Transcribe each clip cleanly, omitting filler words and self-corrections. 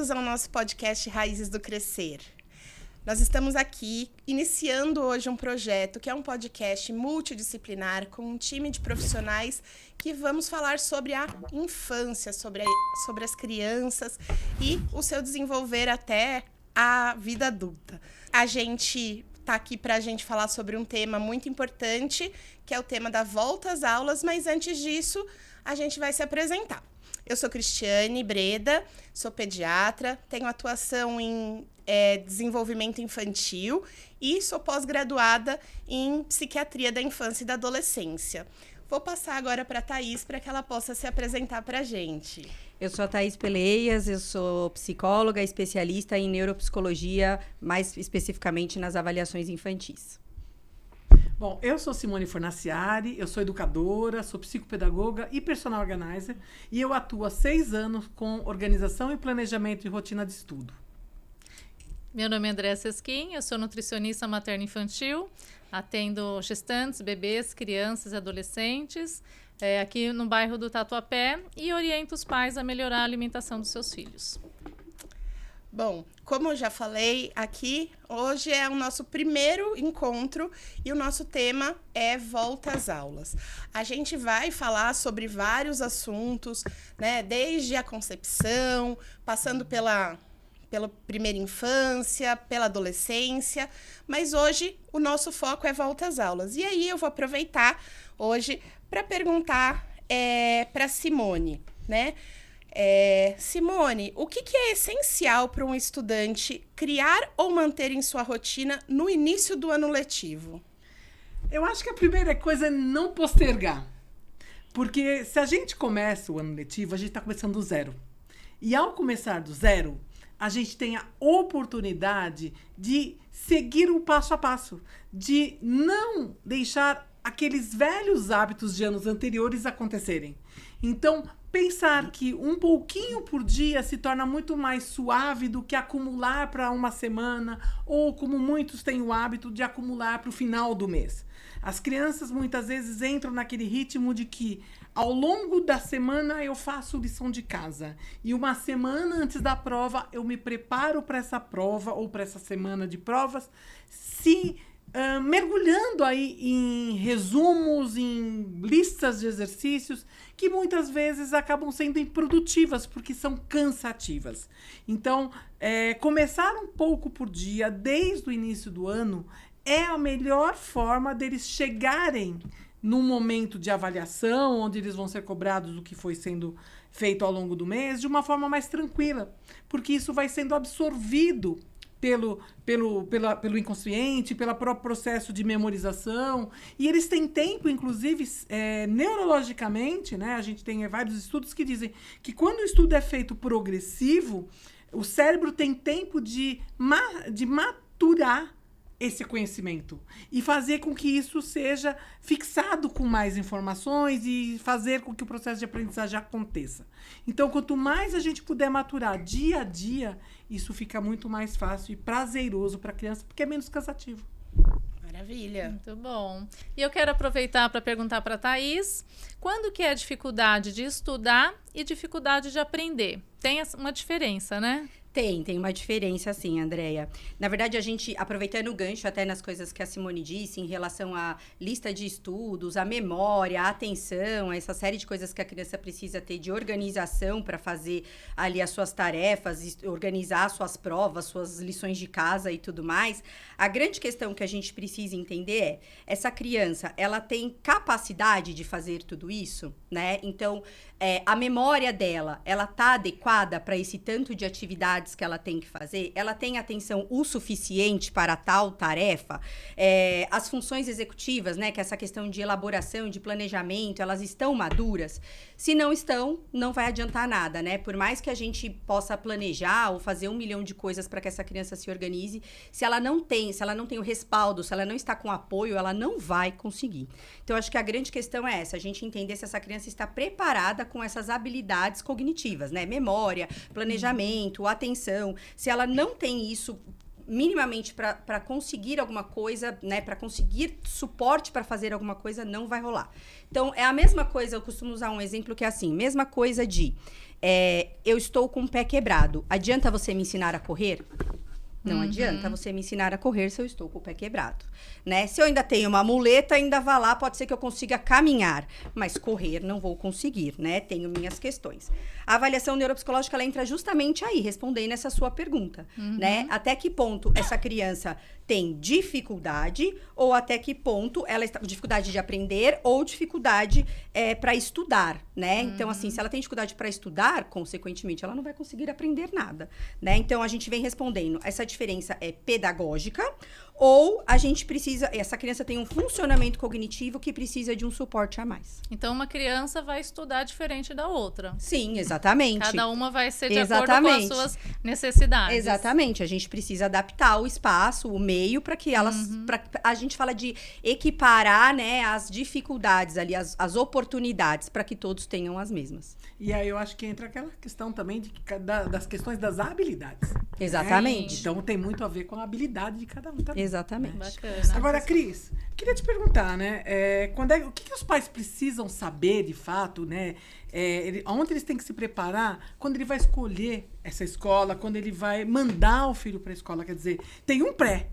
Bem-vindos ao nosso podcast Raízes do Crescer. Nós estamos aqui iniciando hoje um projeto que é um podcast multidisciplinar com um time de profissionais que vamos falar sobre a infância, sobre as crianças e o seu desenvolver até a vida adulta. A gente está aqui para a gente falar sobre um tema muito importante, que é o tema da volta às aulas, mas antes disso, a gente vai se apresentar. Eu sou Cristiane Breda, sou pediatra, tenho atuação em desenvolvimento infantil e sou pós-graduada em psiquiatria da infância e da adolescência. Vou passar agora para a Thaís para que ela possa se apresentar para a gente. Eu sou a Thaís Peleias, eu sou psicóloga, especialista em neuropsicologia, mais especificamente nas avaliações infantis. Bom, eu sou Simone Fornaciari, eu sou educadora, sou psicopedagoga e personal organizer e eu atuo há 6 anos com organização e planejamento e rotina de estudo. Meu nome é Andréa Sesquim, eu sou nutricionista materno-infantil, atendo gestantes, bebês, crianças e adolescentes aqui no bairro do Tatuapé e oriento os pais a melhorar a alimentação dos seus filhos. Bom, como eu já falei aqui, hoje é o nosso primeiro encontro e o nosso tema é volta às aulas. A gente vai falar sobre vários assuntos, né? Desde a concepção, passando pela primeira infância, pela adolescência, mas hoje o nosso foco é volta às aulas. E aí eu vou aproveitar hoje para perguntar para Simone, né? Simone, o que é essencial para um estudante criar ou manter em sua rotina no início do ano letivo? Eu acho que a primeira coisa é não postergar. Porque se a gente começa o ano letivo, a gente está começando do zero. E ao começar do zero, a gente tem a oportunidade de seguir o passo a passo, de não deixar aqueles velhos hábitos de anos anteriores acontecerem. Então, pensar que um pouquinho por dia se torna muito mais suave do que acumular para uma semana, ou como muitos têm o hábito de acumular para o final do mês. As crianças muitas vezes entram naquele ritmo de que ao longo da semana eu faço lição de casa e uma semana antes da prova eu me preparo para essa prova ou para essa semana de provas, mergulhando aí em resumos, em listas de exercícios que muitas vezes acabam sendo improdutivas porque são cansativas. Então, começar um pouco por dia desde o início do ano é a melhor forma deles chegarem num momento de avaliação, onde eles vão ser cobrados do que foi sendo feito ao longo do mês, de uma forma mais tranquila, porque isso vai sendo absorvido pelo inconsciente, pelo próprio processo de memorização, e eles têm tempo, inclusive, neurologicamente, né? A gente tem vários estudos que dizem que quando o estudo é feito progressivo, o cérebro tem tempo de maturar esse conhecimento e fazer com que isso seja fixado com mais informações e fazer com que o processo de aprendizagem aconteça. Então, quanto mais a gente puder maturar dia a dia, isso fica muito mais fácil e prazeroso para a criança, porque é menos cansativo. Maravilha. Muito bom. E eu quero aproveitar para perguntar para a Thaís, quando que é a dificuldade de estudar e dificuldade de aprender? Tem uma diferença, né? Tem uma diferença sim, Andréia. Na verdade, a gente, aproveitando o gancho até nas coisas que a Simone disse, em relação à lista de estudos, à memória, à atenção, essa série de coisas que a criança precisa ter de organização para fazer ali as suas tarefas, organizar suas provas, suas lições de casa e tudo mais, a grande questão que a gente precisa entender é, essa criança, ela tem capacidade de fazer tudo isso, né? Então, a memória dela, ela tá adequada para esse tanto de atividades que ela tem que fazer? Ela tem atenção o suficiente para tal tarefa? As funções executivas, né, que é essa questão de elaboração, de planejamento, elas estão maduras? Se não estão, não vai adiantar nada, né? Por mais que a gente possa planejar ou fazer 1 milhão de coisas para que essa criança se organize, se ela não tem o respaldo, se ela não está com apoio, ela não vai conseguir. Então, acho que a grande questão é essa, a gente entender se essa criança está preparada com essas habilidades cognitivas, né? Memória, planejamento, atenção. Se ela não tem isso minimamente para conseguir alguma coisa, né, para conseguir suporte para fazer alguma coisa, não vai rolar. Então, é a mesma coisa, eu costumo usar um exemplo que é assim, mesma coisa de, eu estou com o pé quebrado, adianta você me ensinar a correr? Não adianta você me ensinar a correr se eu estou com o pé quebrado, né? Se eu ainda tenho uma muleta, ainda vá lá, pode ser que eu consiga caminhar, mas correr não vou conseguir, né? Tenho minhas questões. A avaliação neuropsicológica, ela entra justamente aí, respondendo essa sua pergunta, né? Até que ponto essa criança tem dificuldade ou até que ponto ela está dificuldade de aprender ou dificuldade para estudar, né? Então, assim, se ela tem dificuldade para estudar, consequentemente, ela não vai conseguir aprender nada, né? Então, a gente vem respondendo, essa diferença é pedagógica ou a gente precisa, essa criança tem um funcionamento cognitivo que precisa de um suporte a mais. Então, uma criança vai estudar diferente da outra. Sim, exatamente. Cada uma vai ser de acordo com as suas necessidades. Exatamente. A gente precisa adaptar o espaço, o meio, para que elas... a gente fala de equiparar, né, as dificuldades ali, as oportunidades, para que todos tenham as mesmas. E aí eu acho que entra aquela questão também das questões das habilidades. Exatamente. Né? Então tem muito a ver com a habilidade de cada um também. Exatamente. Bacana. Agora, Cris, queria te perguntar, né? O que os pais precisam saber, de fato, né? Onde eles têm que se preparar quando ele vai escolher essa escola, quando ele vai mandar o filho para a escola? Quer dizer, tem um pré.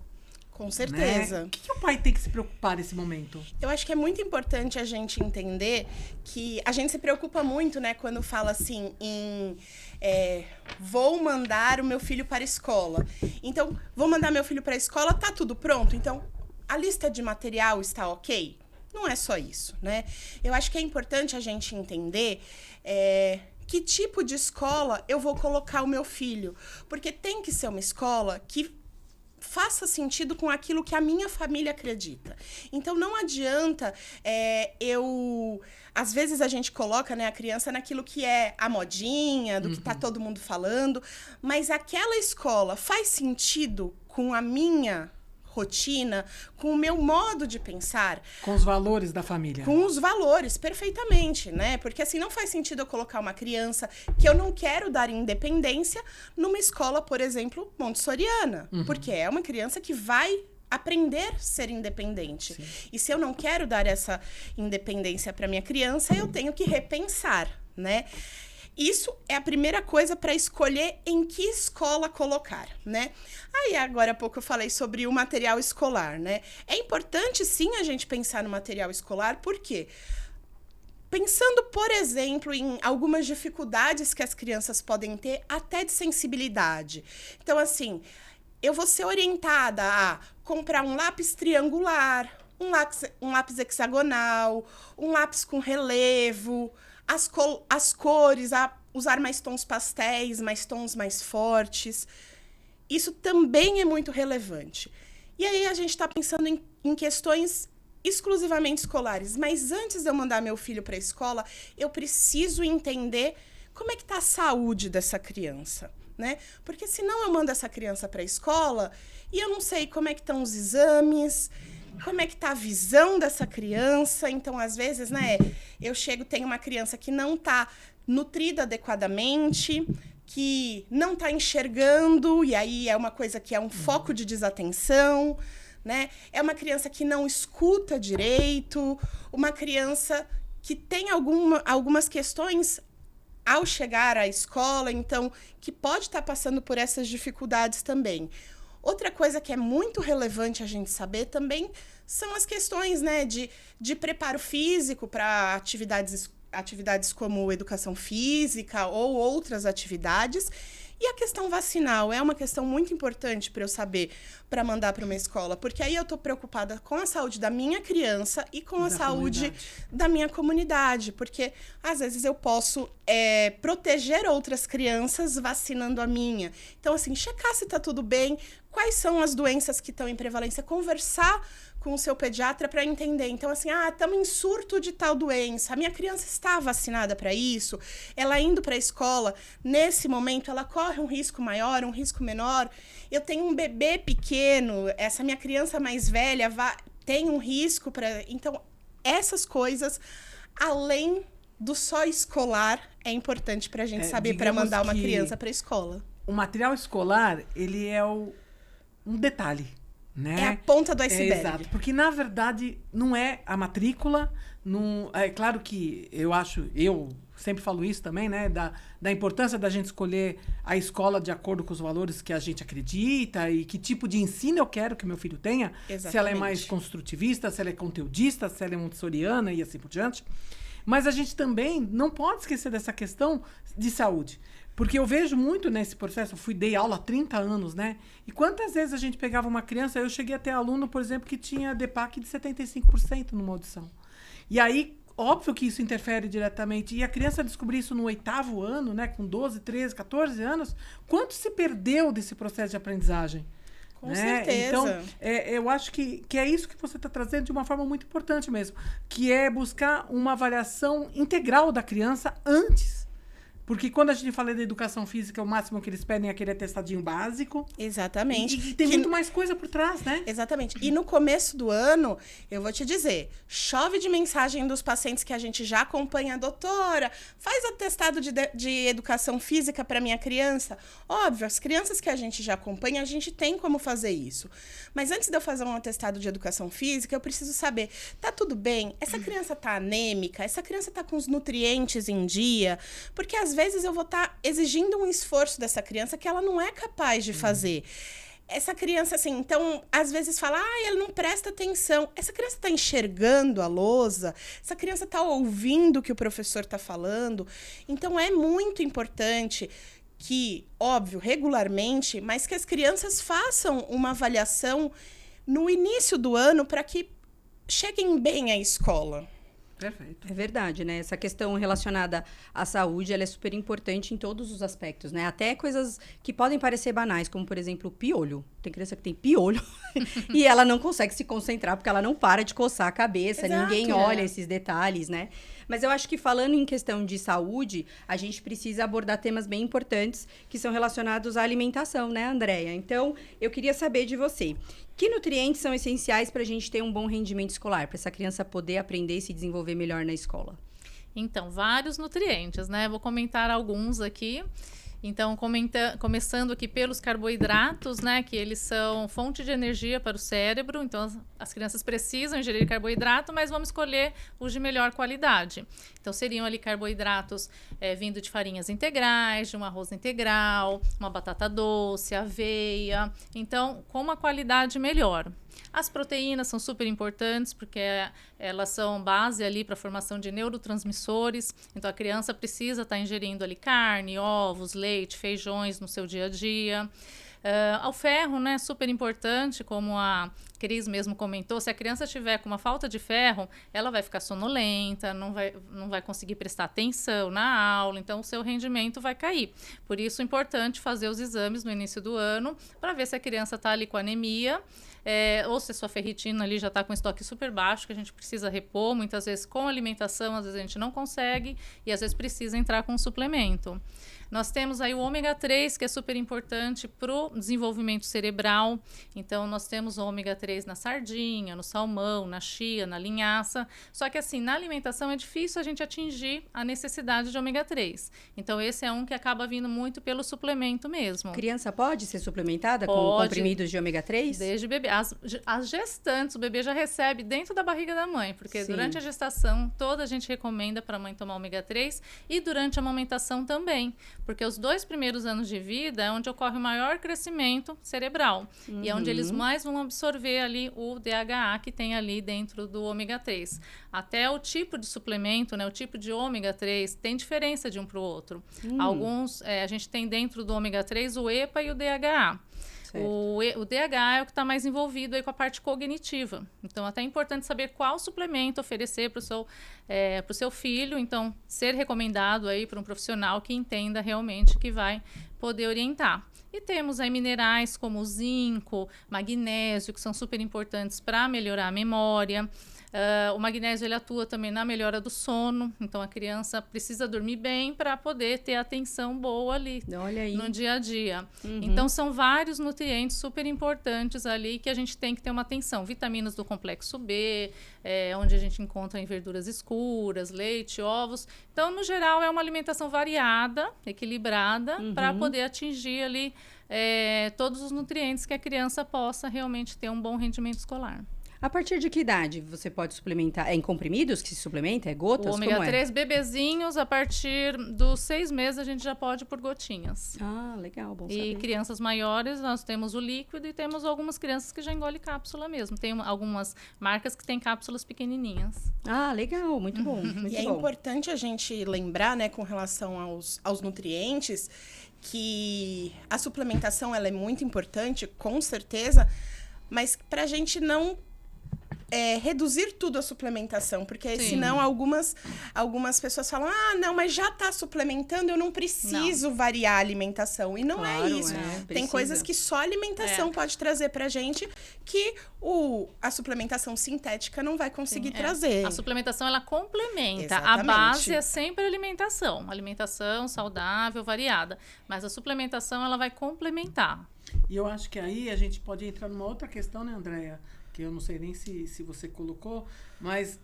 Com certeza. Né? O que o pai tem que se preocupar nesse momento? Eu acho que é muito importante a gente entender que a gente se preocupa muito, né, quando fala assim em vou mandar o meu filho para a escola. Então, vou mandar meu filho para a escola, tá tudo pronto? Então, a lista de material está ok? Não é só isso, né? Eu acho que é importante a gente entender que tipo de escola eu vou colocar o meu filho. Porque tem que ser uma escola que faça sentido com aquilo que a minha família acredita. Então, não adianta às vezes a gente coloca, né, a criança naquilo que é a modinha, do que tá todo mundo falando, mas aquela escola faz sentido com a minha rotina, com o meu modo de pensar. Com os valores da família. Com os valores, perfeitamente, né? Porque assim, não faz sentido eu colocar uma criança que eu não quero dar independência numa escola, por exemplo, montessoriana. Porque é uma criança que vai aprender a ser independente. Sim. E se eu não quero dar essa independência para minha criança, eu tenho que repensar, né? Isso é a primeira coisa para escolher em que escola colocar, né? Aí, agora há pouco eu falei sobre o material escolar, né? É importante, sim, a gente pensar no material escolar, por quê? Pensando, por exemplo, em algumas dificuldades que as crianças podem ter, até de sensibilidade. Então, assim, eu vou ser orientada a comprar um lápis triangular, um lápis hexagonal, um lápis com relevo, as cores, a usar mais tons pastéis, mais tons mais fortes. Isso também é muito relevante. E aí a gente está pensando em questões exclusivamente escolares. Mas antes de eu mandar meu filho para a escola, eu preciso entender como é que está a saúde dessa criança, né? Porque senão eu mando essa criança para a escola e eu não sei como é que estão os exames, como é que tá a visão dessa criança. Então, às vezes, né, eu tenho uma criança que não tá nutrida adequadamente, que não tá enxergando, e aí é uma coisa que é um foco de desatenção, né? É uma criança que não escuta direito, uma criança que tem algumas questões ao chegar à escola, então, que pode estar passando por essas dificuldades também. Outra coisa que é muito relevante a gente saber também são as questões, né, de preparo físico para atividades como educação física ou outras atividades. E a questão vacinal é uma questão muito importante para eu saber, para mandar para uma escola, porque aí eu estou preocupada com a saúde da minha criança e com a saúde da minha comunidade, porque às vezes eu posso proteger outras crianças vacinando a minha. Então, assim, checar se está tudo bem, quais são as doenças que estão em prevalência, conversar com o seu pediatra para entender. Então, assim, estamos em surto de tal doença, a minha criança está vacinada para isso, ela indo para a escola, nesse momento, ela corre um risco maior, um risco menor. Eu tenho um bebê pequeno, essa minha criança mais velha tem um risco para... Então, essas coisas, além do só escolar, é importante para a gente saber para mandar uma criança para a escola. O material escolar, ele é um detalhe, né? É a ponta do iceberg. Exato, porque na verdade não é a matrícula, não, é claro que eu sempre falo isso também, né, da importância da gente escolher a escola de acordo com os valores que a gente acredita e que tipo de ensino eu quero que meu filho tenha, Exatamente. se ela é mais construtivista, se ela é conteudista, se ela é montessoriana e assim por diante. Mas a gente também não pode esquecer dessa questão de saúde. Porque eu vejo muito nesse processo, dei aula há 30 anos, né? E quantas vezes a gente pegava uma criança, eu cheguei a ter aluno, por exemplo, que tinha DPAC de 75% numa audição. E aí, óbvio que isso interfere diretamente. E a criança descobrir isso no 8º ano, né? Com 12, 13, 14 anos, quanto se perdeu desse processo de aprendizagem? Com certeza. Então, eu acho que é isso que você está trazendo de uma forma muito importante mesmo, que é buscar uma avaliação integral da criança antes. Porque quando a gente fala da educação física, o máximo que eles pedem é aquele atestadinho básico. Exatamente. E tem muito mais coisa por trás, né? Exatamente. E no começo do ano, eu vou te dizer, chove de mensagem dos pacientes que a gente já acompanha. Doutora, faz atestado de educação física para minha criança. Óbvio, as crianças que a gente já acompanha, a gente tem como fazer isso. Mas antes de eu fazer um atestado de educação física, eu preciso saber, tá tudo bem? Essa criança tá anêmica? Essa criança tá com os nutrientes em dia? Porque às vezes eu vou estar exigindo um esforço dessa criança que ela não é capaz de fazer. Essa criança, assim, então, às vezes fala, ela não presta atenção. Essa criança está enxergando a lousa? Essa criança está ouvindo o que o professor está falando? Então, é muito importante que, óbvio, regularmente, mas que as crianças façam uma avaliação no início do ano para que cheguem bem à escola. Perfeito. É verdade, né? Essa questão relacionada à saúde, ela é super importante em todos os aspectos, né? Até coisas que podem parecer banais, como, por exemplo, o piolho. Tem criança que tem piolho e ela não consegue se concentrar porque ela não para de coçar a cabeça. Exato, Ninguém olha esses detalhes, né? Mas eu acho que falando em questão de saúde, a gente precisa abordar temas bem importantes que são relacionados à alimentação, né, Andréia? Então, eu queria saber de você. Que nutrientes são essenciais para a gente ter um bom rendimento escolar, para essa criança poder aprender e se desenvolver melhor na escola? Então, vários nutrientes, né? Vou comentar alguns aqui. Então, começando aqui pelos carboidratos, né? Que eles são fonte de energia para o cérebro. Então, as crianças precisam ingerir carboidrato, mas vamos escolher os de melhor qualidade. Então, seriam ali carboidratos vindo de farinhas integrais, de um arroz integral, uma batata doce, aveia. Então, com uma qualidade melhor. As proteínas são super importantes porque elas são base ali para a formação de neurotransmissores. Então, a criança precisa estar ingerindo ali carne, ovos, leite, feijões no seu dia a dia. O ferro, né, super importante, como a Cris mesmo comentou, se a criança estiver com uma falta de ferro, ela vai ficar sonolenta, não vai conseguir prestar atenção na aula, então o seu rendimento vai cair. Por isso é importante fazer os exames no início do ano, para ver se a criança está ali com anemia, ou se a sua ferritina ali já está com estoque super baixo, que a gente precisa repor, muitas vezes com alimentação, às vezes a gente não consegue, e às vezes precisa entrar com um suplemento. Nós temos aí o ômega 3, que é super importante para o desenvolvimento cerebral. Então, nós temos o ômega 3 na sardinha, no salmão, na chia, na linhaça. Só que, assim, na alimentação é difícil a gente atingir a necessidade de ômega 3. Então, esse é um que acaba vindo muito pelo suplemento mesmo. Criança pode ser suplementada com comprimidos de ômega 3? Desde bebê. As gestantes, o bebê já recebe dentro da barriga da mãe, porque Sim. durante a gestação, toda a gente recomenda para a mãe tomar ômega 3 e durante a amamentação também. Porque os 2 primeiros anos de vida é onde ocorre o maior crescimento cerebral. E é onde eles mais vão absorver ali o DHA que tem ali dentro do ômega 3. Até o tipo de suplemento, né, o tipo de ômega 3 tem diferença de um para o outro. Alguns, a gente tem dentro do ômega 3 o EPA e o DHA. O DHA é o que está mais envolvido aí com a parte cognitiva. Então, até é importante saber qual suplemento oferecer para o seu filho. Então, ser recomendado aí para um profissional que entenda realmente que vai poder orientar. E temos aí minerais como zinco, magnésio, que são super importantes para melhorar a memória. O magnésio ele atua também na melhora do sono, então a criança precisa dormir bem para poder ter atenção boa ali Olha aí. no dia a dia. Uhum. Então são vários nutrientes super importantes ali que a gente tem que ter uma atenção. Vitaminas do complexo B, onde a gente encontra em verduras escuras, leite, ovos. Então, no geral, é uma alimentação variada, equilibrada, para poder atingir ali todos os nutrientes que a criança possa realmente ter um bom rendimento escolar. A partir de que idade você pode suplementar? É em comprimidos que se suplementa? É gotas? O ômega Como 3, bebezinhos, a partir dos 6 meses a gente já pode por gotinhas. Ah, legal, bom E saber. crianças maiores, nós temos o líquido e temos algumas crianças que já engolem cápsula mesmo. Tem algumas marcas que têm cápsulas pequenininhas. Ah, legal, muito bom, muito E é bom. importante a gente lembrar, né, com relação aos nutrientes, que a suplementação ela é muito importante, com certeza, mas para a gente não reduzir tudo a suplementação, porque Sim. senão algumas pessoas falam, não, mas já está suplementando, eu não preciso variar a alimentação. E não é Claro, isso. Tem precisa. coisas que só a alimentação pode trazer pra gente que a suplementação sintética não vai conseguir trazer. A suplementação, ela complementa. A Exatamente. base é sempre a alimentação. Alimentação saudável, variada. Mas a suplementação, ela vai complementar. E eu acho que aí a gente pode entrar numa outra questão, né, Andréia? Que eu não sei nem se você colocou, mas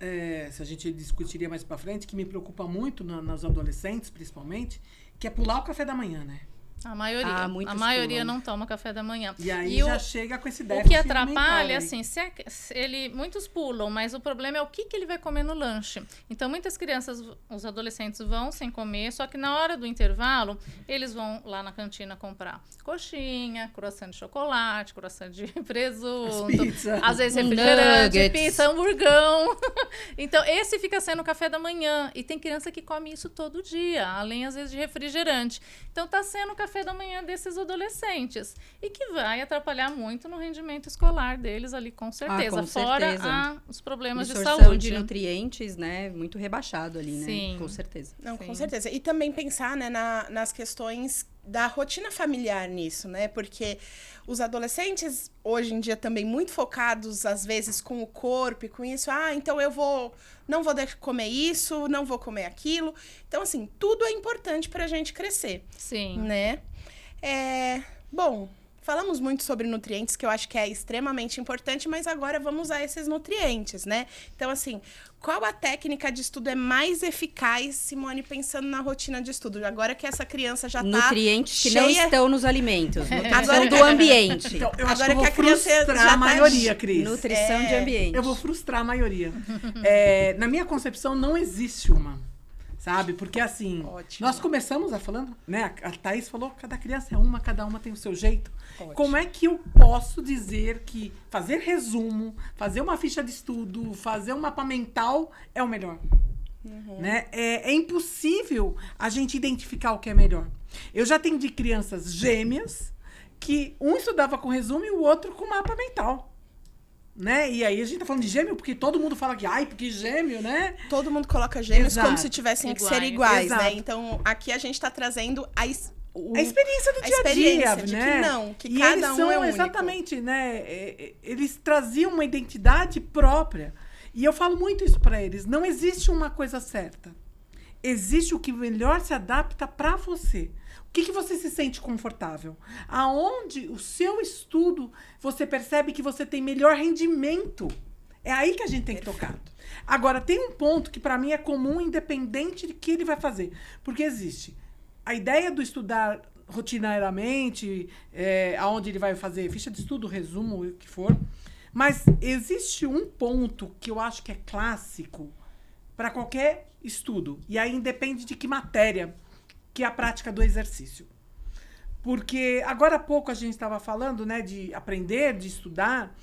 se a gente discutiria mais para frente, que me preocupa muito nos adolescentes, principalmente, que é pular o café da manhã, né? A maioria. muitos A maioria pulam. não toma café da manhã. E aí E já chega com esse O déficit que atrapalha, alimentar aí. assim, muitos pulam, mas o problema é o que ele vai comer no lanche. Então, muitas crianças, os adolescentes vão sem comer, só que na hora do intervalo, eles vão lá na cantina comprar coxinha, croissant de chocolate, croissant de presunto, pizza. às vezes refrigerante, Nuggets. pizza, hamburgão. Então, esse fica sendo o café da manhã. E tem criança que come isso todo dia, além, às vezes, de refrigerante. Então, tá sendo o café da manhã desses adolescentes. E que vai atrapalhar muito no rendimento escolar deles ali, com certeza. com Fora certeza. os problemas de Absorção saúde. de nutrientes, né? Muito rebaixado ali, né? Sim. Com certeza. Não, Sim. com certeza. E também pensar, né, nas questões da rotina familiar nisso, né? Porque os adolescentes, hoje em dia, também muito focados, às vezes, com o corpo e com isso. Então não vou comer isso, não vou comer aquilo. Então, assim, tudo é importante pra gente crescer, Sim. né? Bom, falamos muito sobre nutrientes, que eu acho que é extremamente importante, mas agora vamos a esses nutrientes, né? Então, assim, qual a técnica de estudo é mais eficaz, Simone, pensando na rotina de estudo? Agora que essa criança já tá Nutrientes que cheia... não estão nos alimentos. Nutrição Agora do que- ambiente. Então, eu acho Agora que eu que a vou criança frustrar já tá a maioria, Cris. Nutrição de ambiente. Eu vou frustrar a maioria. Na minha concepção, não existe uma. Sabe? Porque assim, Ótimo. nós começamos falando, né? A Thaís falou, cada criança é uma, cada uma tem o seu jeito. Ótimo. Como é que eu posso dizer que fazer resumo, fazer uma ficha de estudo, fazer um mapa mental é o melhor? Né? É impossível a gente identificar o que é melhor. Eu já atendi crianças gêmeas que um estudava com resumo e o outro com mapa mental. Né? E aí a gente tá falando de gêmeo porque todo mundo fala que, porque gêmeo, né? Todo mundo coloca gêmeos Exato. como se tivessem que ser Iguais. iguais, né? Exato. Então, aqui a gente tá trazendo A experiência do a dia a dia, experiência de né? que não, que e cada eles um são é único. exatamente, né? Eles traziam uma identidade própria. E eu falo muito isso para eles. Não existe uma coisa certa. Existe o que melhor se adapta para você. O que você se sente confortável? Aonde o seu estudo você percebe que você tem melhor rendimento? É aí que a gente tem que tocar. Agora, tem um ponto que para mim é comum, independente de que ele vai fazer. Porque existe a ideia do estudar rotineiramente, aonde ele vai fazer ficha de estudo, resumo, o que for. Mas existe um ponto que eu acho que é clássico para qualquer estudo. E aí independe de que matéria, que é a prática do exercício. Porque agora há pouco a gente estava falando, né, de aprender, de estudar.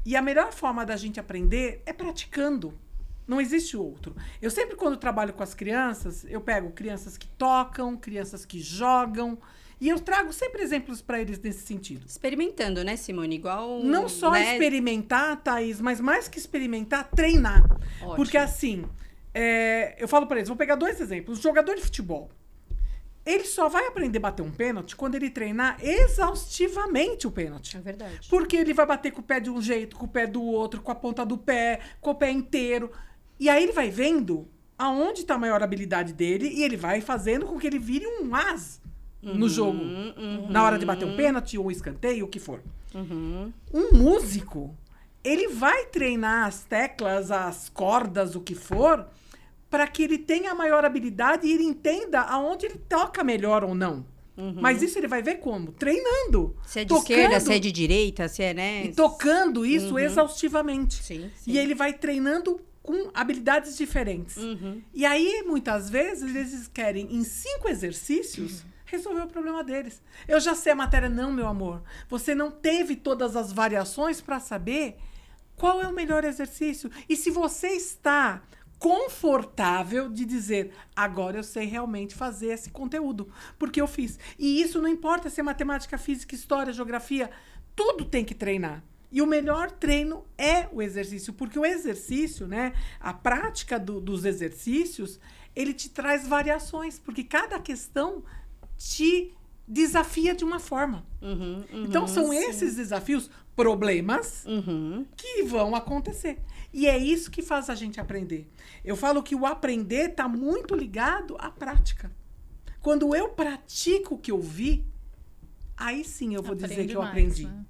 E a melhor forma da gente aprender é praticando. Não existe outro. Eu sempre, quando trabalho com as crianças, eu pego crianças que tocam, crianças que jogam. E eu trago sempre exemplos para eles nesse sentido. Experimentando, né, Simone? Igual. Não só né? experimentar, Thaís, mas mais que experimentar, treinar. Ótimo. Porque assim, eu falo para eles, vou pegar 2 exemplos. Um jogador de futebol. Ele só vai aprender a bater um pênalti quando ele treinar exaustivamente o pênalti. É verdade. Porque ele vai bater com o pé de um jeito, com o pé do outro, com a ponta do pé, com o pé inteiro. E aí ele vai vendo aonde está a maior habilidade dele e ele vai fazendo com que ele vire um as no jogo. Na hora de bater um pênalti, um escanteio, o que for. Um músico, ele vai treinar as teclas, as cordas, o que for, para que ele tenha a maior habilidade e ele entenda aonde ele toca melhor ou não. Mas isso ele vai ver como? Treinando. Se é de esquerda, se é de direita, se é, né? E tocando isso exaustivamente. Sim. E ele vai treinando com habilidades diferentes. E aí, muitas vezes, eles querem, em 5 exercícios, resolver o problema deles. Eu já sei a matéria. Não, meu amor. Você não teve todas as variações para saber qual é o melhor exercício. E se você está confortável de dizer, agora eu sei realmente fazer esse conteúdo, porque eu fiz. E isso não importa se é matemática, física, história, geografia, tudo tem que treinar. E o melhor treino é o exercício, porque o exercício, né, a prática dos exercícios, ele te traz variações, porque cada questão te desafia de uma forma. Então, são esses desafios, problemas, que vão acontecer. E é isso que faz a gente aprender. Eu falo que o aprender está muito ligado à prática. Quando eu pratico o que eu vi, aí sim eu vou dizer que eu aprendi. Né?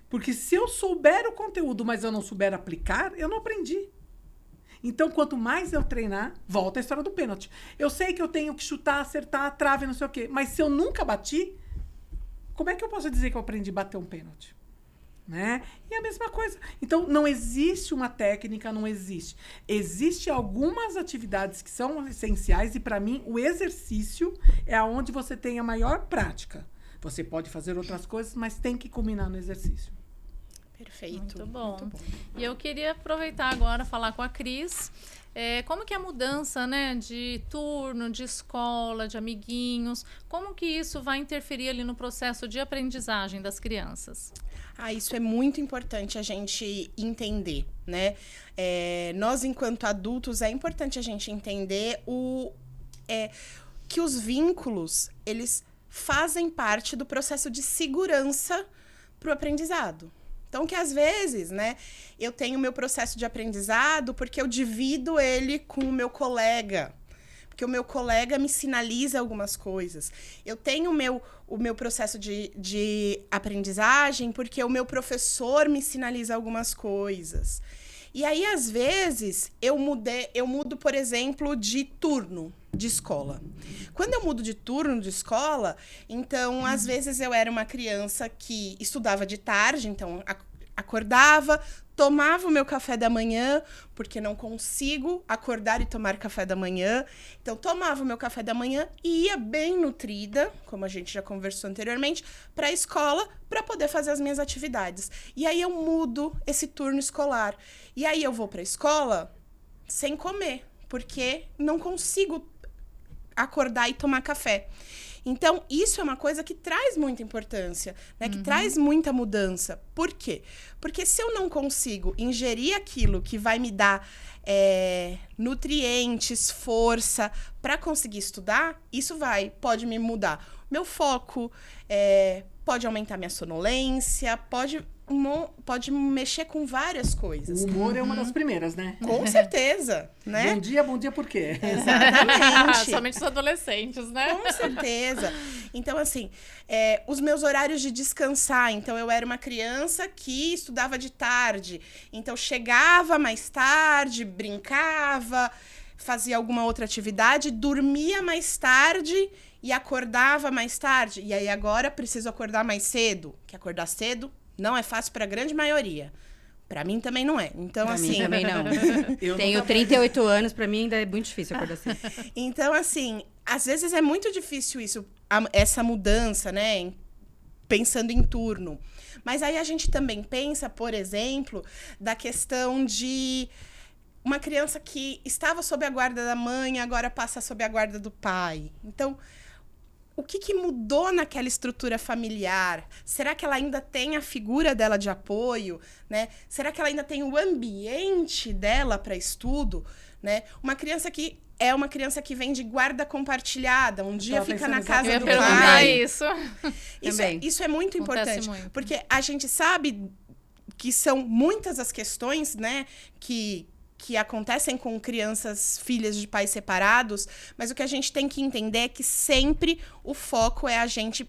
Porque se eu souber o conteúdo, mas eu não souber aplicar, eu não aprendi. Então, quanto mais eu treinar, volta a história do pênalti. Eu sei que eu tenho que chutar, acertar a trave, não sei o quê. Mas se eu nunca bati, como é que eu posso dizer que eu aprendi a bater um pênalti? Né? E a mesma coisa. Então, não existe uma técnica, não existe. Existem algumas atividades que são essenciais e, para mim, o exercício é onde você tem a maior prática. Você pode fazer outras coisas, mas tem que culminar no exercício. Perfeito. Muito bom. Muito bom. E eu queria aproveitar agora falar com a Cris. Como que é a mudança, né, de turno, de escola, de amiguinhos, como que isso vai interferir ali no processo de aprendizagem das crianças? Isso é muito importante a gente entender, né? Nós, enquanto adultos, é importante a gente entender que os vínculos, eles fazem parte do processo de segurança para o aprendizado. Então, que às vezes, né, eu tenho o meu processo de aprendizado porque eu divido ele com o meu colega, porque o meu colega me sinaliza algumas coisas. Eu tenho o meu processo de aprendizagem porque o meu professor me sinaliza algumas coisas. E aí, às vezes, eu mudo, por exemplo, de turno de escola. Quando eu mudo de turno de escola, então, às vezes, eu era uma criança que estudava de tarde, então, acordava, tomava o meu café da manhã, porque não consigo acordar e tomar café da manhã. Então, tomava o meu café da manhã e ia bem nutrida, como a gente já conversou anteriormente, para a escola, para poder fazer as minhas atividades. E aí eu mudo esse turno escolar. E aí eu vou para a escola sem comer, porque não consigo acordar e tomar café. Então, isso é uma coisa que traz muita importância, né? Que traz muita mudança. Por quê? Porque se eu não consigo ingerir aquilo que vai me dar nutrientes, força para conseguir estudar, isso pode me mudar meu foco, pode aumentar minha sonolência, pode mexer com várias coisas. O humor é uma das primeiras, né? Com certeza, né? Bom dia, por quê? Exatamente. Somente os adolescentes, né? Com certeza. Então, assim, os meus horários de descansar. Então, eu era uma criança que estudava de tarde. Então, chegava mais tarde, brincava, fazia alguma outra atividade, dormia mais tarde e acordava mais tarde. E aí, agora, preciso acordar mais cedo. Que acordar cedo não é fácil para a grande maioria. Para mim também não é. Então, pra assim... mim também não. Eu Tenho 38 anos, para mim ainda é muito difícil acordar assim. Então, assim, às vezes é muito difícil essa mudança, né? Pensando em turno. Mas aí a gente também pensa, por exemplo, da questão de uma criança que estava sob a guarda da mãe, agora passa sob a guarda do pai. Então, o que mudou naquela estrutura familiar? Será que ela ainda tem a figura dela de apoio, né? Será que ela ainda tem o ambiente dela para estudo, né? Uma criança que vem de guarda compartilhada, um dia fica na casa Eu ia do perguntar pai. isso. Isso é muito Acontece importante, muito. porque a gente sabe que são muitas as questões, né, que acontecem com crianças filhas de pais separados, mas o que a gente tem que entender é que sempre o foco é a gente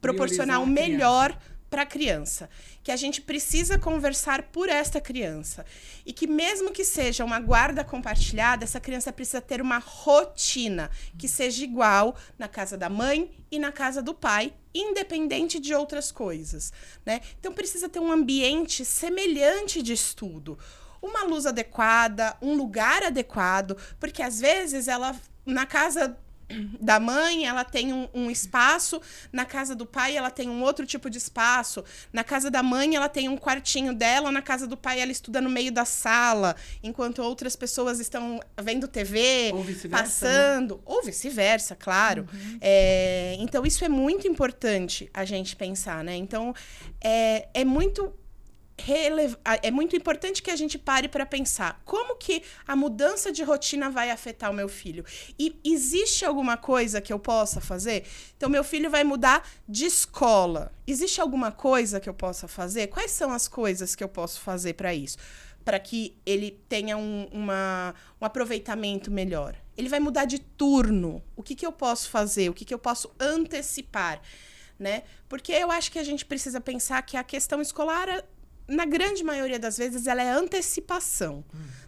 proporcionar o melhor para a criança, que a gente precisa conversar por esta criança e que mesmo que seja uma guarda compartilhada, essa criança precisa ter uma rotina que seja igual na casa da mãe e na casa do pai, independente de outras coisas, né? Então precisa ter um ambiente semelhante de estudo, uma luz adequada, um lugar adequado, porque às vezes ela na casa da mãe, ela tem um espaço, na casa do pai ela tem um outro tipo de espaço, na casa da mãe ela tem um quartinho dela, na casa do pai ela estuda no meio da sala, enquanto outras pessoas estão vendo TV, ou vice-versa, passando, né? Ou vice-versa, claro. Então isso é muito importante a gente pensar, né? Então é muito importante que a gente pare para pensar como que a mudança de rotina vai afetar o meu filho. E existe alguma coisa que eu possa fazer? Então, meu filho vai mudar de escola. Existe alguma coisa que eu possa fazer? Quais são as coisas que eu posso fazer para isso? Para que ele tenha um aproveitamento melhor. Ele vai mudar de turno. O que eu posso fazer? O que eu posso antecipar? Né? Porque eu acho que a gente precisa pensar que a questão escolar, na grande maioria das vezes, ela é antecipação,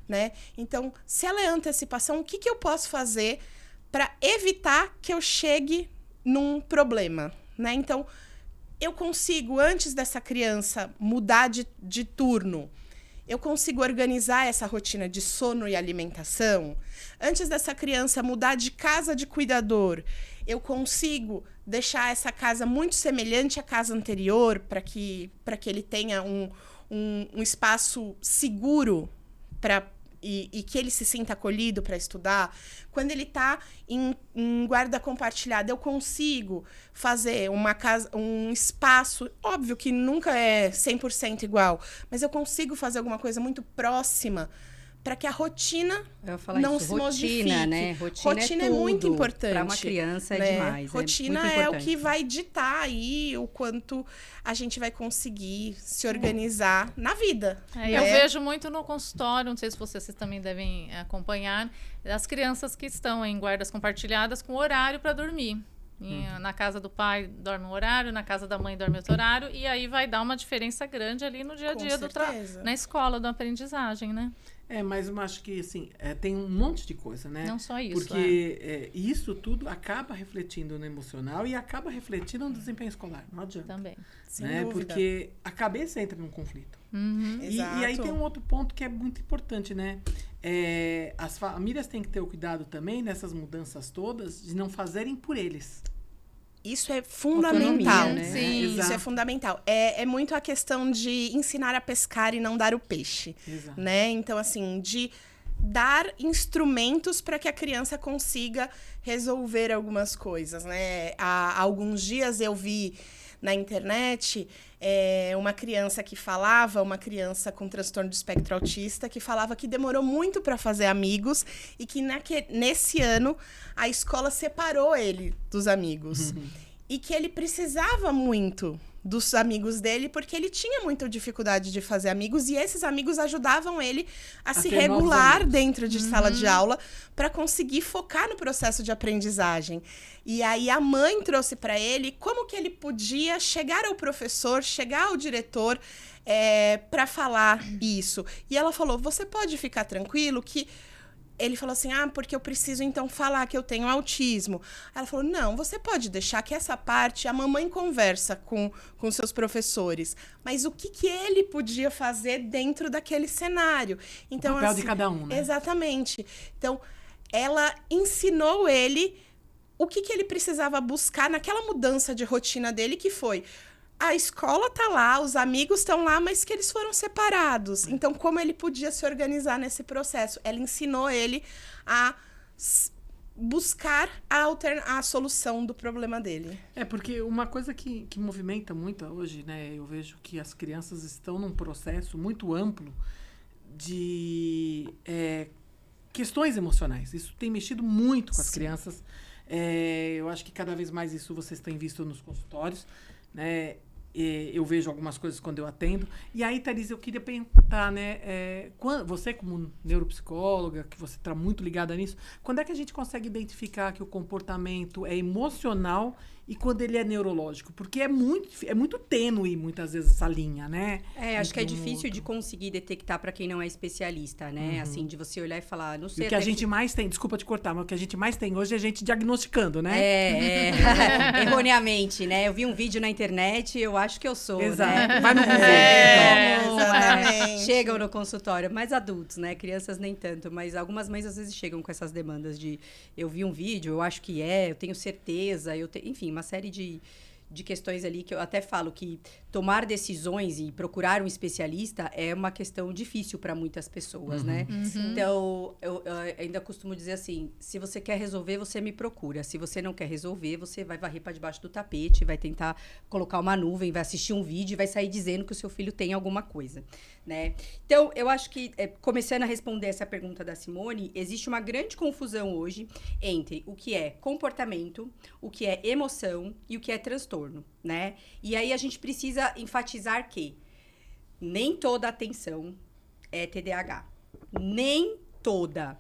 né? Então, se ela é antecipação, o que eu posso fazer para evitar que eu chegue num problema, né? Então, eu consigo, antes dessa criança mudar de turno, eu consigo organizar essa rotina de sono e alimentação. Antes dessa criança mudar de casa de cuidador, eu consigo deixar essa casa muito semelhante à casa anterior para que ele tenha um espaço seguro e que ele se sinta acolhido para estudar. Quando ele está em guarda compartilhada, eu consigo fazer um espaço, óbvio que nunca é 100% igual, mas eu consigo fazer alguma coisa muito próxima para que a rotina não se modifique. Né? Rotina é muito importante. Para uma criança né? demais. Rotina é o que vai ditar aí o quanto a gente vai conseguir se organizar na vida. Eu vejo muito no consultório, não sei se vocês também devem acompanhar, as crianças que estão em guardas compartilhadas com horário para dormir. Na casa do pai dorme um horário, na casa da mãe dorme outro horário, e aí vai dar uma diferença grande ali no dia a dia na escola, da aprendizagem, né? Mas eu acho que, assim, tem um monte de coisa, né? Não só isso. Porque isso tudo acaba refletindo no emocional e acaba refletindo no desempenho escolar. Não adianta. Também. Sem dúvida. Porque a cabeça entra num conflito. E aí tem um outro ponto que é muito importante, né? As famílias têm que ter o cuidado também, nessas mudanças todas, de não fazerem por eles. Isso é fundamental. Autonomia, né? Sim, isso é fundamental. É muito a questão de ensinar a pescar e não dar o peixe. Exato. Né? Então, assim, de dar instrumentos para que a criança consiga resolver algumas coisas, né? Há alguns dias eu vi na internet uma criança uma criança com transtorno de espectro autista, que falava que demorou muito para fazer amigos e que nesse ano a escola separou ele dos amigos. E que ele precisava muito dos amigos dele, porque ele tinha muita dificuldade de fazer amigos, e esses amigos ajudavam ele a se regular dentro de sala de aula para conseguir focar no processo de aprendizagem. E aí a mãe trouxe para ele como que ele podia chegar ao professor, chegar ao diretor para falar isso. E ela falou, você pode ficar tranquilo que... Ele falou assim, porque eu preciso então falar que eu tenho autismo. Ela falou, não, você pode deixar que essa parte a mamãe conversa com seus professores. Mas o que ele podia fazer dentro daquele cenário? Então, o papel de cada um, né? Exatamente. Então, ela ensinou ele o que ele precisava buscar naquela mudança de rotina dele, que foi... A escola tá lá, os amigos estão lá, mas que eles foram separados. Então, como ele podia se organizar nesse processo? Ela ensinou ele a buscar a solução do problema dele. Porque uma coisa que movimenta muito hoje, né? Eu vejo que as crianças estão num processo muito amplo de questões emocionais. Isso tem mexido muito com as crianças. Eu acho que cada vez mais isso vocês têm visto nos consultórios, né? Eu vejo algumas coisas quando eu atendo. E aí, Thaís, eu queria perguntar, né? Você, como neuropsicóloga, que você está muito ligada nisso, quando é que a gente consegue identificar que o comportamento é emocional e quando ele é neurológico? Porque é muito tênue, muitas vezes, essa linha, né? Acho que é difícil de conseguir detectar para quem não é especialista, né? Assim, de você olhar e falar, não sei. E o que a gente mais tem, desculpa te cortar, mas o que a gente mais tem hoje é a gente diagnosticando, né? Erroneamente, né? Eu vi um vídeo na internet, eu acho que eu sou, Exato. né? Vai no exatamente. Chegam no consultório, mais adultos, né? Crianças nem tanto, mas algumas mães às vezes chegam com essas demandas de eu vi um vídeo, eu acho que eu tenho certeza, enfim, uma série de questões ali que eu até falo que tomar decisões e procurar um especialista é uma questão difícil para muitas pessoas, né? Então, eu ainda costumo dizer assim, se você quer resolver, você me procura. Se você não quer resolver, você vai varrer para debaixo do tapete, vai tentar colocar uma nuvem, vai assistir um vídeo e vai sair dizendo que o seu filho tem alguma coisa, né? Então, eu acho que, começando a responder essa pergunta da Simone, existe uma grande confusão hoje entre o que é comportamento, o que é emoção e o que é transtorno, né? E aí a gente precisa enfatizar que nem toda atenção é TDAH. Nem toda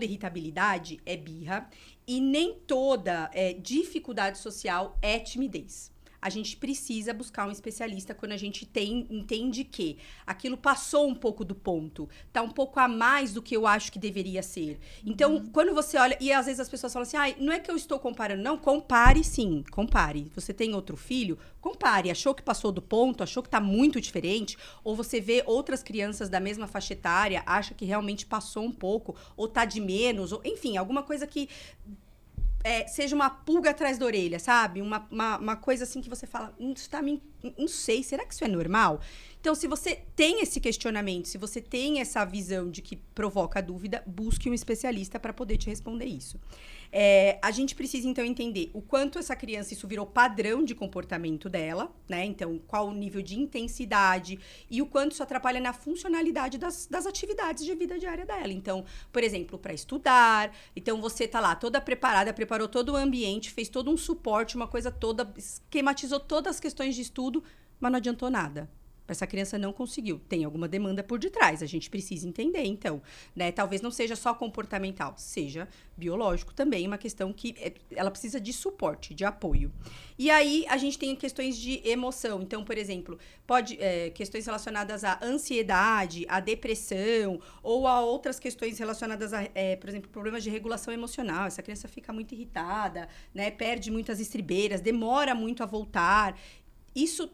irritabilidade é birra e nem toda dificuldade social é timidez. A gente precisa buscar um especialista quando a gente entende que aquilo passou um pouco do ponto, tá um pouco a mais do que eu acho que deveria ser. Então, quando você olha, e às vezes as pessoas falam assim, não é que eu estou comparando, não, compare sim, compare. Você tem outro filho, compare, achou que passou do ponto, achou que tá muito diferente, ou você vê outras crianças da mesma faixa etária, acha que realmente passou um pouco, ou tá de menos, ou enfim, alguma coisa que seja uma pulga atrás da orelha, sabe? Uma coisa assim que você fala, não sei, será que isso é normal? Então, se você tem esse questionamento, se você tem essa visão de que provoca dúvida, busque um especialista para poder te responder isso. A gente precisa, então, entender o quanto essa criança, isso virou padrão de comportamento dela, né? Então, qual o nível de intensidade e o quanto isso atrapalha na funcionalidade das atividades de vida diária dela. Então, por exemplo, para estudar, então você tá lá toda preparada, preparou todo o ambiente, fez todo um suporte, uma coisa toda, esquematizou todas as questões de estudo, mas não adiantou nada. Essa criança não conseguiu. Tem alguma demanda por detrás. A gente precisa entender, então, né? Talvez não seja só comportamental, seja biológico também, uma questão que ela precisa de suporte, de apoio. E aí, a gente tem questões de emoção. Então, por exemplo, questões relacionadas à ansiedade, à depressão, ou a outras questões relacionadas a, por exemplo, problemas de regulação emocional. Essa criança fica muito irritada, né? Perde muitas estribeiras, demora muito a voltar. Isso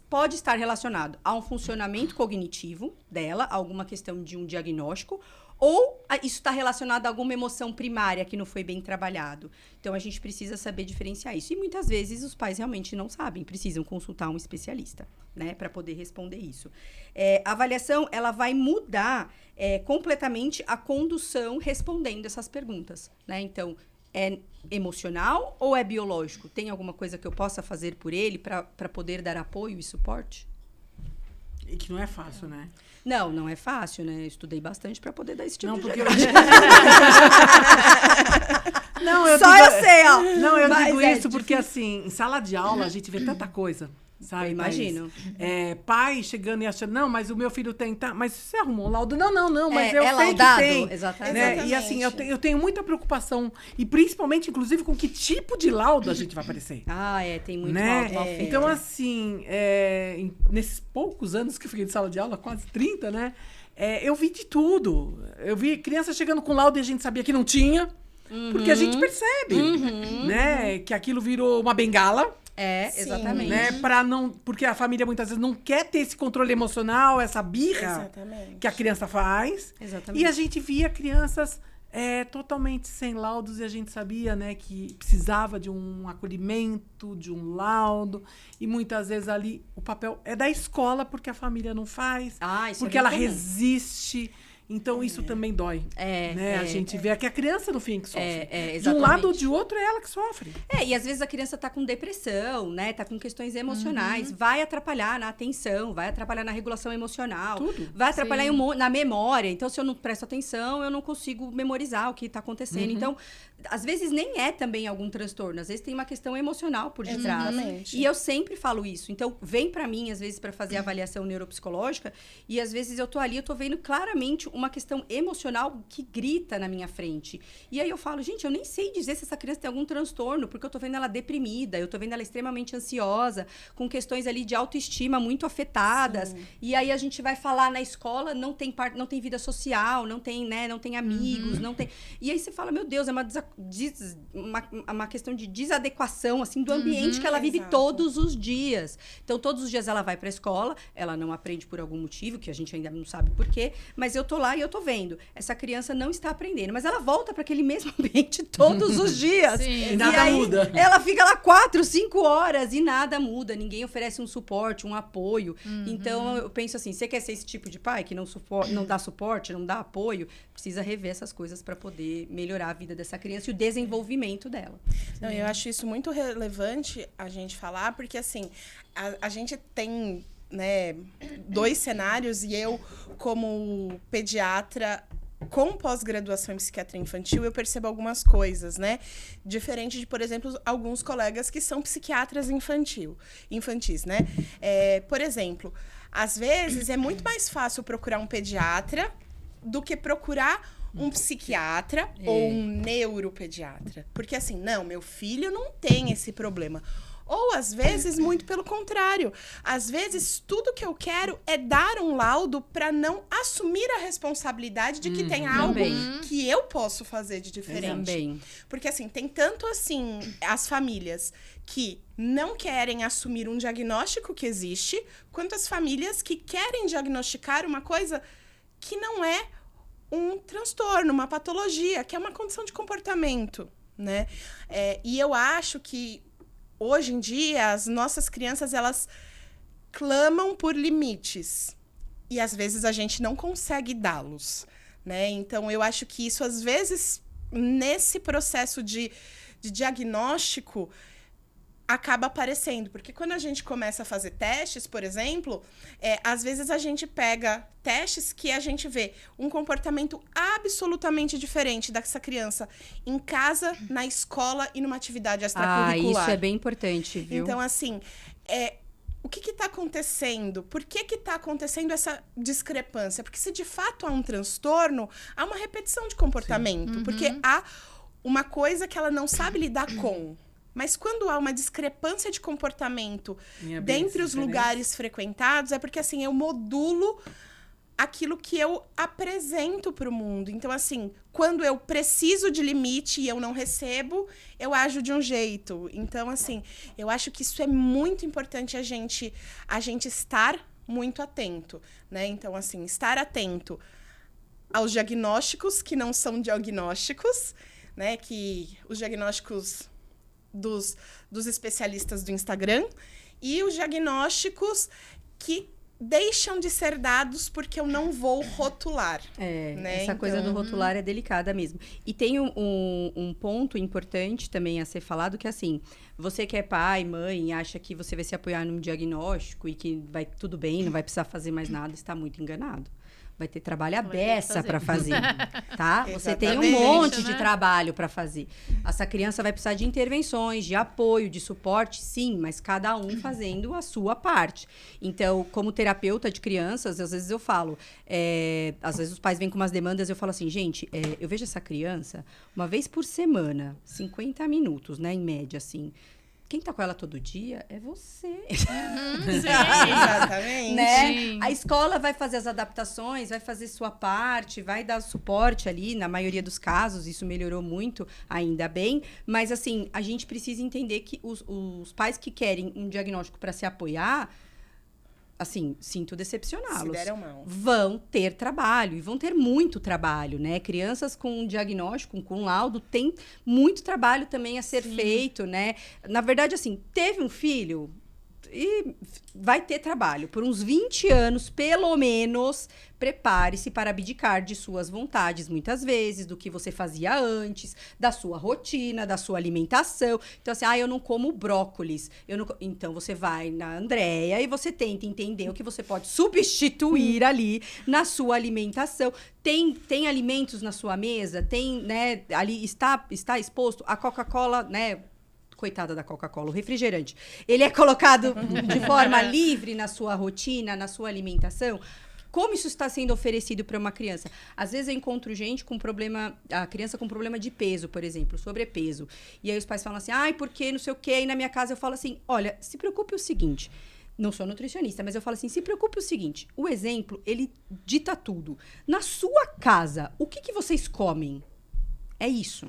pode estar relacionado a um funcionamento cognitivo dela, a alguma questão de um diagnóstico, ou isso está relacionado a alguma emoção primária que não foi bem trabalhado. Então, a gente precisa saber diferenciar isso. E muitas vezes os pais realmente não sabem, precisam consultar um especialista, né, para poder responder isso. A avaliação, ela vai mudar completamente a condução respondendo essas perguntas, né? Então, é emocional ou é biológico? Tem alguma coisa que eu possa fazer por ele para poder dar apoio e suporte? E que não é fácil, né? Não é fácil, né? Eu estudei bastante para poder dar esse tipo de diagnóstico. Eu sei, ó. Não, eu digo isso porque, assim, em sala de aula a gente vê tanta coisa. Sabe, eu imagino. Pai chegando e achando, não, mas o meu filho tem, tá, mas você arrumou um laudo? Não, mas eu sei laudado, que tem. Exatamente. Né? E assim, eu tenho muita preocupação, e principalmente, inclusive, com que tipo de laudo a gente vai aparecer. Tem muito né? laudo mal feito. Então, assim, nesses poucos anos que eu fiquei de sala de aula, quase 30, né? Eu vi de tudo. Eu vi criança chegando com laudo e a gente sabia que não tinha, porque a gente percebe, né? Que aquilo virou uma bengala. Exatamente. Né? Porque a família muitas vezes não quer ter esse controle emocional, essa birra que a criança faz. Exatamente. E a gente via crianças totalmente sem laudos e a gente sabia, né, que precisava de um acolhimento, de um laudo. E muitas vezes ali o papel é da escola porque a família não faz, porque ela resiste. Então, isso também dói. A gente vê que a criança, no fim, que sofre. De um exatamente. lado ou de outro, é ela que sofre. E às vezes a criança tá com depressão, né? Tá com questões emocionais. Vai atrapalhar na atenção, vai atrapalhar na regulação emocional. Tudo. Vai atrapalhar na memória. Então, se eu não presto atenção, eu não consigo memorizar o que tá acontecendo. Então, às vezes nem é também algum transtorno. Às vezes tem uma questão emocional por detrás. Exatamente. E eu sempre falo isso. Então, vem pra mim, às vezes, pra fazer avaliação neuropsicológica. E às vezes eu tô ali, eu tô vendo claramente uma questão emocional que grita na minha frente. E aí eu falo, gente, eu nem sei dizer se essa criança tem algum transtorno, porque eu tô vendo ela deprimida, eu tô vendo ela extremamente ansiosa, com questões ali de autoestima muito afetadas. Sim. E aí a gente vai falar na escola, não tem vida social, não tem amigos, não tem... E aí você fala, meu Deus, é uma questão de desadequação, assim, do ambiente que ela vive todos os dias. Então, todos os dias ela vai pra escola, ela não aprende por algum motivo, que a gente ainda não sabe por quê, mas eu tô lá e eu tô vendo. Essa criança não está aprendendo, mas ela volta para aquele mesmo ambiente todos os dias. Sim. E nada muda. Ela fica lá 4, 5 horas e nada muda. Ninguém oferece um suporte, um apoio. Então, eu penso assim, você quer ser esse tipo de pai que não dá suporte, não dá apoio? Precisa rever essas coisas para poder melhorar a vida dessa criança e o desenvolvimento dela. Não, eu acho isso muito relevante a gente falar, porque assim, a gente tem... né, 2 cenários, e eu, como pediatra com pós-graduação em psiquiatria infantil, eu percebo algumas coisas, né? Diferente de, por exemplo, alguns colegas que são psiquiatras infantis, né? Por exemplo, às vezes é muito mais fácil procurar um pediatra do que procurar um psiquiatra ou um neuropediatra. Porque assim, não, meu filho não tem esse problema. Ou, às vezes, muito pelo contrário. Às vezes, tudo que eu quero é dar um laudo para não assumir a responsabilidade de que tem algo que eu posso fazer de diferente. Também. Porque, assim, tem tanto, assim, as famílias que não querem assumir um diagnóstico que existe, quanto as famílias que querem diagnosticar uma coisa que não é um transtorno, uma patologia, que é uma condição de comportamento, né? E eu acho que hoje em dia, as nossas crianças, elas clamam por limites. E, às vezes, a gente não consegue dá-los, né? Então, eu acho que isso, às vezes, nesse processo de diagnóstico, acaba aparecendo. Porque quando a gente começa a fazer testes, por exemplo, às vezes a gente pega testes que a gente vê um comportamento absolutamente diferente dessa criança em casa, na escola e numa atividade extracurricular. Isso é bem importante, viu? Então, assim, o que está acontecendo? Por que está acontecendo essa discrepância? Porque se de fato há um transtorno, há uma repetição de comportamento. Porque há uma coisa que ela não sabe lidar com. Mas quando há uma discrepância de comportamento dentre os lugares frequentados, é porque, assim, eu modulo aquilo que eu apresento para o mundo. Então, assim, quando eu preciso de limite e eu não recebo, eu ajo de um jeito. Então, assim, eu acho que isso é muito importante a gente estar muito atento, né? Então, assim, estar atento aos diagnósticos que não são diagnósticos, né? Que os diagnósticos dos especialistas do Instagram e os diagnósticos que deixam de ser dados porque eu não vou rotular. Né? Essa coisa do rotular é delicada mesmo. E tem um ponto importante também a ser falado, que assim, você que é pai, mãe, acha que você vai se apoiar num diagnóstico e que vai tudo bem, não vai precisar fazer mais nada, está muito enganado. Vai ter trabalho à beça para fazer, tá? Você tem um monte de trabalho para fazer. Essa criança vai precisar de intervenções, de apoio, de suporte, sim, mas cada um fazendo a sua parte. Então, como terapeuta de crianças, às vezes eu falo, às vezes os pais vêm com umas demandas, eu falo assim, gente, eu vejo essa criança uma vez por semana, 50 minutos, né, em média, assim. Quem tá com ela todo dia é você. Sim, exatamente. Né? Sim. A escola vai fazer as adaptações, vai fazer sua parte, vai dar suporte ali, na maioria dos casos, isso melhorou muito, ainda bem. Mas, assim, a gente precisa entender que os pais que querem um diagnóstico para se apoiar, assim, sinto decepcioná-los. Se deram mal. Vão ter trabalho, e vão ter muito trabalho, né? Crianças com diagnóstico, com laudo, tem muito trabalho também a ser feito, né? Na verdade, assim, teve um filho, e vai ter trabalho. Por uns 20 anos, pelo menos, prepare-se para abdicar de suas vontades, muitas vezes, do que você fazia antes, da sua rotina, da sua alimentação. Então, assim, eu não como brócolis. Então, você vai na Andréia e você tenta entender o que você pode substituir ali na sua alimentação. Tem alimentos na sua mesa? Tem, né, ali está exposto a Coca-Cola, né? Coitada da Coca-Cola, o refrigerante. Ele é colocado de forma livre na sua rotina, na sua alimentação? Como isso está sendo oferecido para uma criança? Às vezes eu encontro gente com problema, a criança com problema de peso, por exemplo, sobrepeso. E aí os pais falam assim, porque não sei o quê. E na minha casa eu falo assim, olha, se preocupe o seguinte... Não sou nutricionista, mas eu falo assim, se preocupe o seguinte, o exemplo, ele dita tudo. Na sua casa, o que vocês comem? É isso.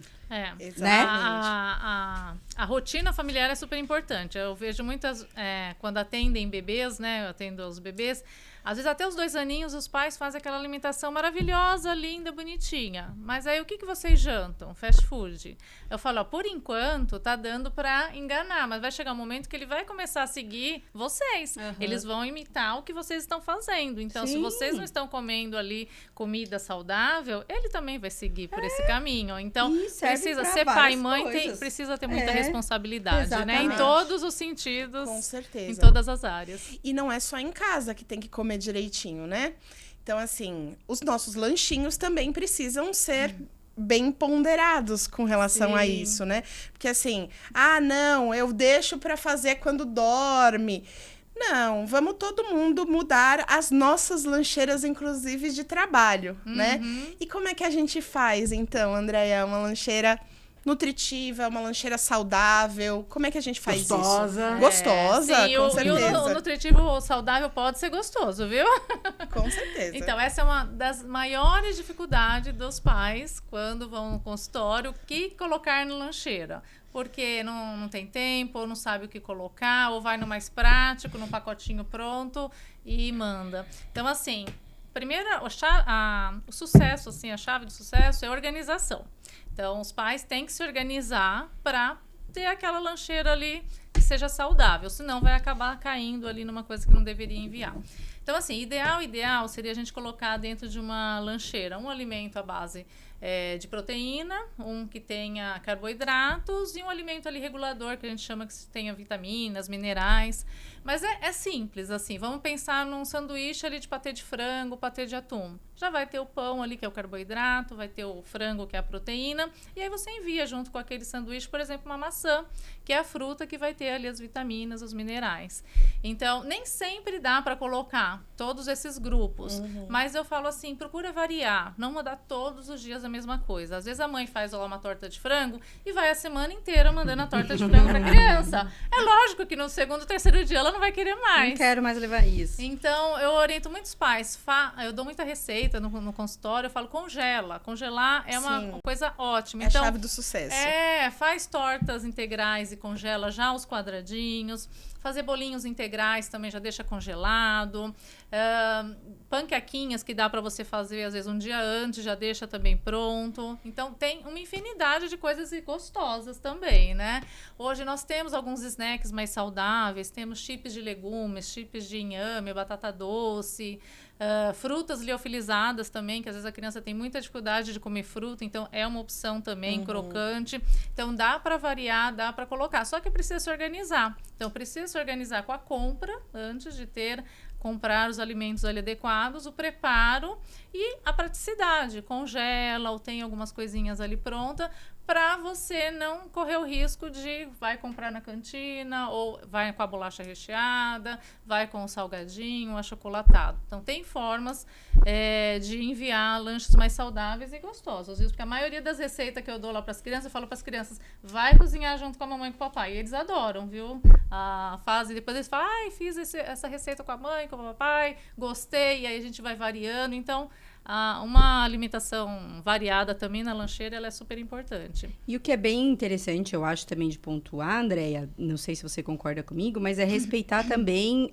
Exatamente. A rotina familiar é super importante. Eu vejo muitas, quando atendem bebês, né? Eu atendo os bebês. Às vezes até os 2 aninhos os pais fazem aquela alimentação maravilhosa, linda, bonitinha. Mas aí o que vocês jantam? Fast food. Eu falo, por enquanto tá dando pra enganar, mas vai chegar um momento que ele vai começar a seguir vocês. Eles vão imitar o que vocês estão fazendo. Então, se vocês não estão comendo ali comida saudável, ele também vai seguir por esse caminho. Então, precisa ser pai e mãe, precisa ter muita responsabilidade, né? Em todos os sentidos. Com certeza. Em todas as áreas. E não é só em casa que tem que comer direitinho, né? Então, assim, os nossos lanchinhos também precisam ser bem ponderados com relação a isso, né? Porque assim, não, eu deixo para fazer quando dorme. Não, vamos todo mundo mudar as nossas lancheiras, inclusive de trabalho, né? E como é que a gente faz, então, Andréia? Uma lancheira nutritiva, uma lancheira saudável. Como é que a gente faz isso? Gostosa, sim, com certeza. E o nutritivo saudável pode ser gostoso, viu? Com certeza. Então, essa é uma das maiores dificuldades dos pais quando vão no consultório, o que colocar na lancheira. Porque não tem tempo, ou não sabe o que colocar, ou vai no mais prático, no pacotinho pronto e manda. Então, assim, primeiro, o sucesso, assim, a chave do sucesso é a organização. Então, os pais têm que se organizar para ter aquela lancheira ali que seja saudável, senão vai acabar caindo ali numa coisa que não deveria enviar. Então, assim, ideal seria a gente colocar dentro de uma lancheira um alimento à base de proteína, um que tenha carboidratos e um alimento ali regulador, que a gente chama que tenha vitaminas, minerais. Mas é simples, assim. Vamos pensar num sanduíche ali de patê de frango, patê de atum. Já vai ter o pão ali, que é o carboidrato, vai ter o frango, que é a proteína, e aí você envia junto com aquele sanduíche, por exemplo, uma maçã, que é a fruta que vai ter ali as vitaminas, os minerais. Então, nem sempre dá para colocar todos esses grupos, mas eu falo assim, procura variar, não mandar todos os dias a mesma coisa. Às vezes a mãe faz lá uma torta de frango e vai a semana inteira mandando a torta de frango para a criança. É lógico que no segundo, terceiro dia ela não vai querer mais. Não quero mais levar isso. Então, eu oriento muitos pais, eu dou muita receita no consultório, eu falo congela. Congelar é uma coisa ótima. É a chave do sucesso. Faz tortas integrais e congela já os quadradinhos. Fazer bolinhos integrais também já deixa congelado. Panquequinhas que dá para você fazer, às vezes, um dia antes, já deixa também pronto. Então, tem uma infinidade de coisas gostosas também, né? Hoje nós temos alguns snacks mais saudáveis, temos chips de legumes, chips de inhame, batata doce, frutas liofilizadas também, que às vezes a criança tem muita dificuldade de comer fruta, então é uma opção também crocante. Então, dá para variar, dá para colocar. Só que precisa se organizar. Então, precisa se organizar com a compra, antes de comprar os alimentos ali adequados, o preparo e a praticidade. Congela ou tem algumas coisinhas ali pronta para você não correr o risco de vai comprar na cantina ou vai com a bolacha recheada, vai com o salgadinho, achocolatado. Então, tem formas de enviar lanches mais saudáveis e gostosos. Porque a maioria das receitas que eu dou lá para as crianças, eu falo para as crianças, vai cozinhar junto com a mamãe e com o papai. E eles adoram, viu? Depois eles falam, fiz essa receita com a mãe, com o papai, gostei, e aí a gente vai variando. Então, uma alimentação variada também na lancheira, ela é super importante. E o que é bem interessante, eu acho também de pontuar, Andréia, não sei se você concorda comigo, mas é respeitar também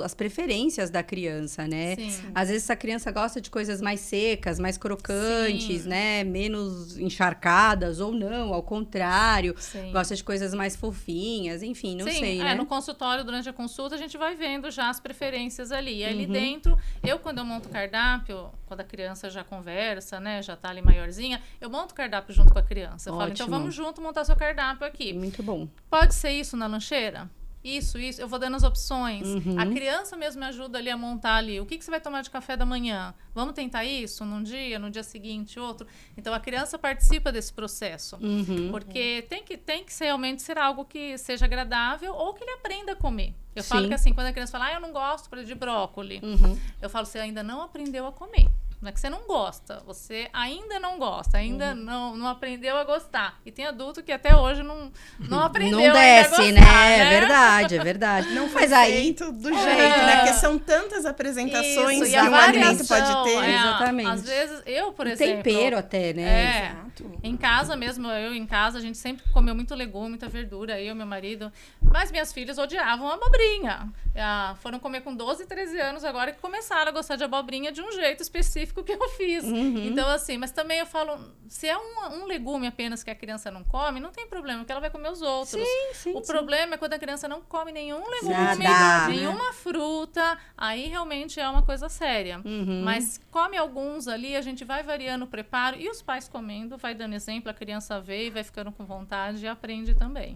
as preferências da criança, né? Sim. Às vezes a criança gosta de coisas mais secas, mais crocantes, Sim. né? Menos encharcadas ou não, ao contrário. Sim. Gosta de coisas mais fofinhas, enfim, não Sim, sei, né? no consultório, durante a consulta, a gente vai vendo já as preferências ali. E ali Uhum. dentro, quando eu monto o cardápio, quando a criança já conversa, né, já tá ali maiorzinha, eu monto o cardápio junto com a criança. Eu falo, então Ótimo. vamos junto montar seu cardápio aqui. Muito bom. Pode ser isso na lancheira? Isso, eu vou dando as opções. Uhum. A criança mesmo me ajuda ali a montar ali. O que você vai tomar de café da manhã? Vamos tentar isso num dia, no dia seguinte, outro? Então, a criança participa desse processo. Uhum. Porque tem que realmente ser algo que seja agradável ou que ele aprenda a comer. Eu Sim. falo que assim, quando a criança fala, eu não gosto por exemplo, de brócoli. Uhum. Eu falo, você ainda não aprendeu a comer. Não é que você não gosta, você ainda não gosta, ainda não aprendeu a gostar. E tem adulto que até hoje não aprendeu Não ainda a desce, gostar, né? É verdade, é verdade. Não foi Mas aí, feito do jeito, né? Porque são tantas apresentações Isso, que e a um alimento variação, pode ter. Exatamente. Às vezes, eu, por o exemplo... tempero até, né? Exato. Em casa mesmo, em casa, a gente sempre comeu muito legume, muita verdura, eu e meu marido. Mas minhas filhas odiavam a abobrinha. Foram comer com 12, 13 anos agora que começaram a gostar de abobrinha de um jeito específico que eu fiz. Uhum. Então, assim, mas também eu falo, se é um legume apenas que a criança não come, não tem problema, porque ela vai comer os outros. Sim, O problema é quando a criança não come nenhum legume, Nada, nenhuma fruta, aí realmente é uma coisa séria. Uhum. Mas come alguns ali, a gente vai variando o preparo e os pais comendo, vai dando exemplo, a criança vê e vai ficando com vontade e aprende também.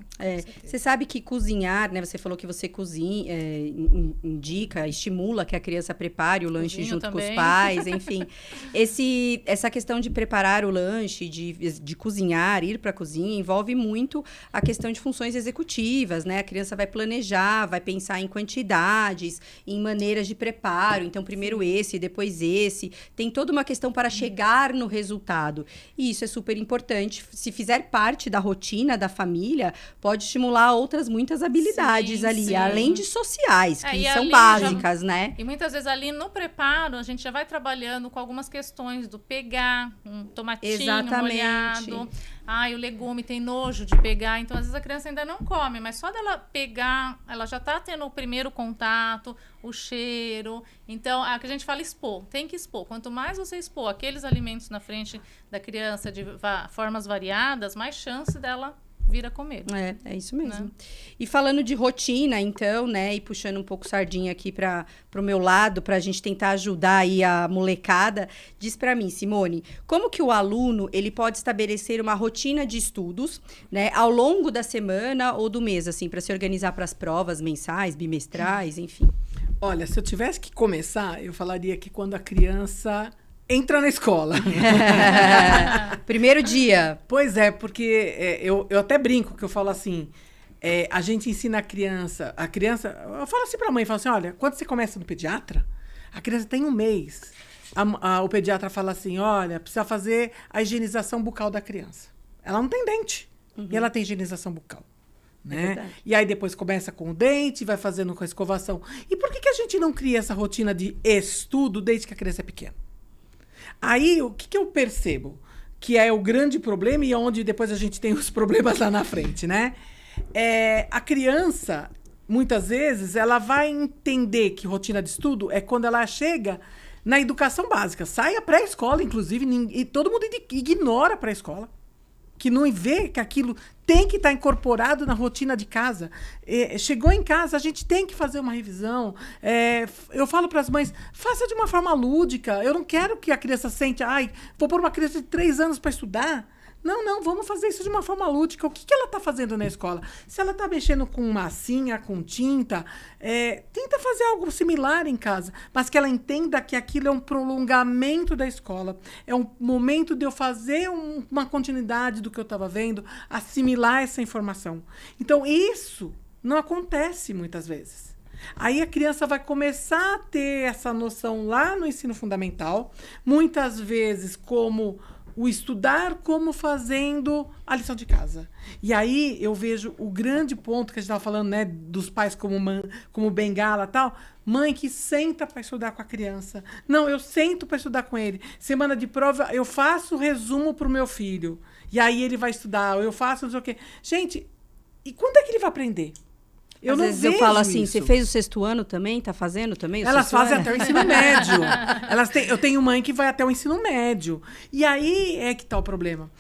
Você sabe que cozinhar, né? Você falou que você cozinha, indica, estimula que a criança prepare o lanche Cozinho junto com também. os pais, enfim. Essa questão de preparar o lanche, de cozinhar, ir para a cozinha, envolve muito a questão de funções executivas, né? A criança vai planejar, vai pensar em quantidades, em maneiras de preparo. Então, primeiro esse, depois esse. Tem toda uma questão para chegar no resultado. E isso é super importante. Se fizer parte da rotina da família, pode estimular outras muitas habilidades Sim, ali, sim. além de sociais, que E são ali básicas, né? E muitas vezes ali no preparo, a gente já vai trabalhando com algumas questões do pegar um tomatinho Exatamente. molhado. O legume tem nojo de pegar. Então, às vezes, a criança ainda não come. Mas só dela pegar, ela já está tendo o primeiro contato, o cheiro. Então, a que a gente fala expor. Tem que expor. Quanto mais você expor aqueles alimentos na frente da criança de formas variadas, mais chance dela vir a comer. É isso mesmo. Né? E falando de rotina, então, né, e puxando um pouco sardinha aqui para o meu lado, para a gente tentar ajudar aí a molecada, diz para mim, Simone, como que o aluno ele pode estabelecer uma rotina de estudos, né, ao longo da semana ou do mês, assim, para se organizar para as provas mensais, bimestrais, enfim? Olha, se eu tivesse que começar, eu falaria que quando a criança entra na escola. Primeiro dia. Pois é, porque eu até brinco, que eu falo assim, a gente ensina a criança, eu falo assim pra mãe, falo assim, olha, quando você começa no pediatra, a criança tem 1 mês. O pediatra fala assim, olha, precisa fazer a higienização bucal da criança. Ela não tem dente, e ela tem higienização bucal. Né? E aí depois começa com o dente, vai fazendo com a escovação. E por que a gente não cria essa rotina de estudo desde que a criança é pequena? Aí, o que eu percebo? Que é o grande problema e onde depois a gente tem os problemas lá na frente, né? A criança, muitas vezes, ela vai entender que rotina de estudo é quando ela chega na educação básica. Sai a pré-escola, inclusive, e todo mundo ignora a pré-escola. Que não vê que aquilo tem que estar incorporado na rotina de casa. Chegou em casa, a gente tem que fazer uma revisão. Eu falo para as mães, faça de uma forma lúdica. Eu não quero que a criança sente, vou pôr uma criança de 3 anos para estudar. Não, vamos fazer isso de uma forma lúdica. O que ela está fazendo na escola? Se ela está mexendo com massinha, com tinta, tenta fazer algo similar em casa, mas que ela entenda que aquilo é um prolongamento da escola. É um momento de eu fazer uma continuidade do que eu estava vendo, assimilar essa informação. Então, isso não acontece muitas vezes. Aí a criança vai começar a ter essa noção lá no ensino fundamental, muitas vezes como o estudar como fazendo a lição de casa. E aí eu vejo o grande ponto que a gente estava falando, né, dos pais como bengala e tal. Mãe que senta para estudar com a criança. Não, eu sento para estudar com ele. Semana de prova, eu faço resumo para o meu filho. E aí ele vai estudar, eu faço não sei o quê. Gente, e quando é que ele vai aprender? Às vezes eu falo assim, você fez o 6º ano também? Tá fazendo também? Elas fazem até o ensino médio. Eu tenho mãe que vai até o ensino médio. E aí é que tá o problema.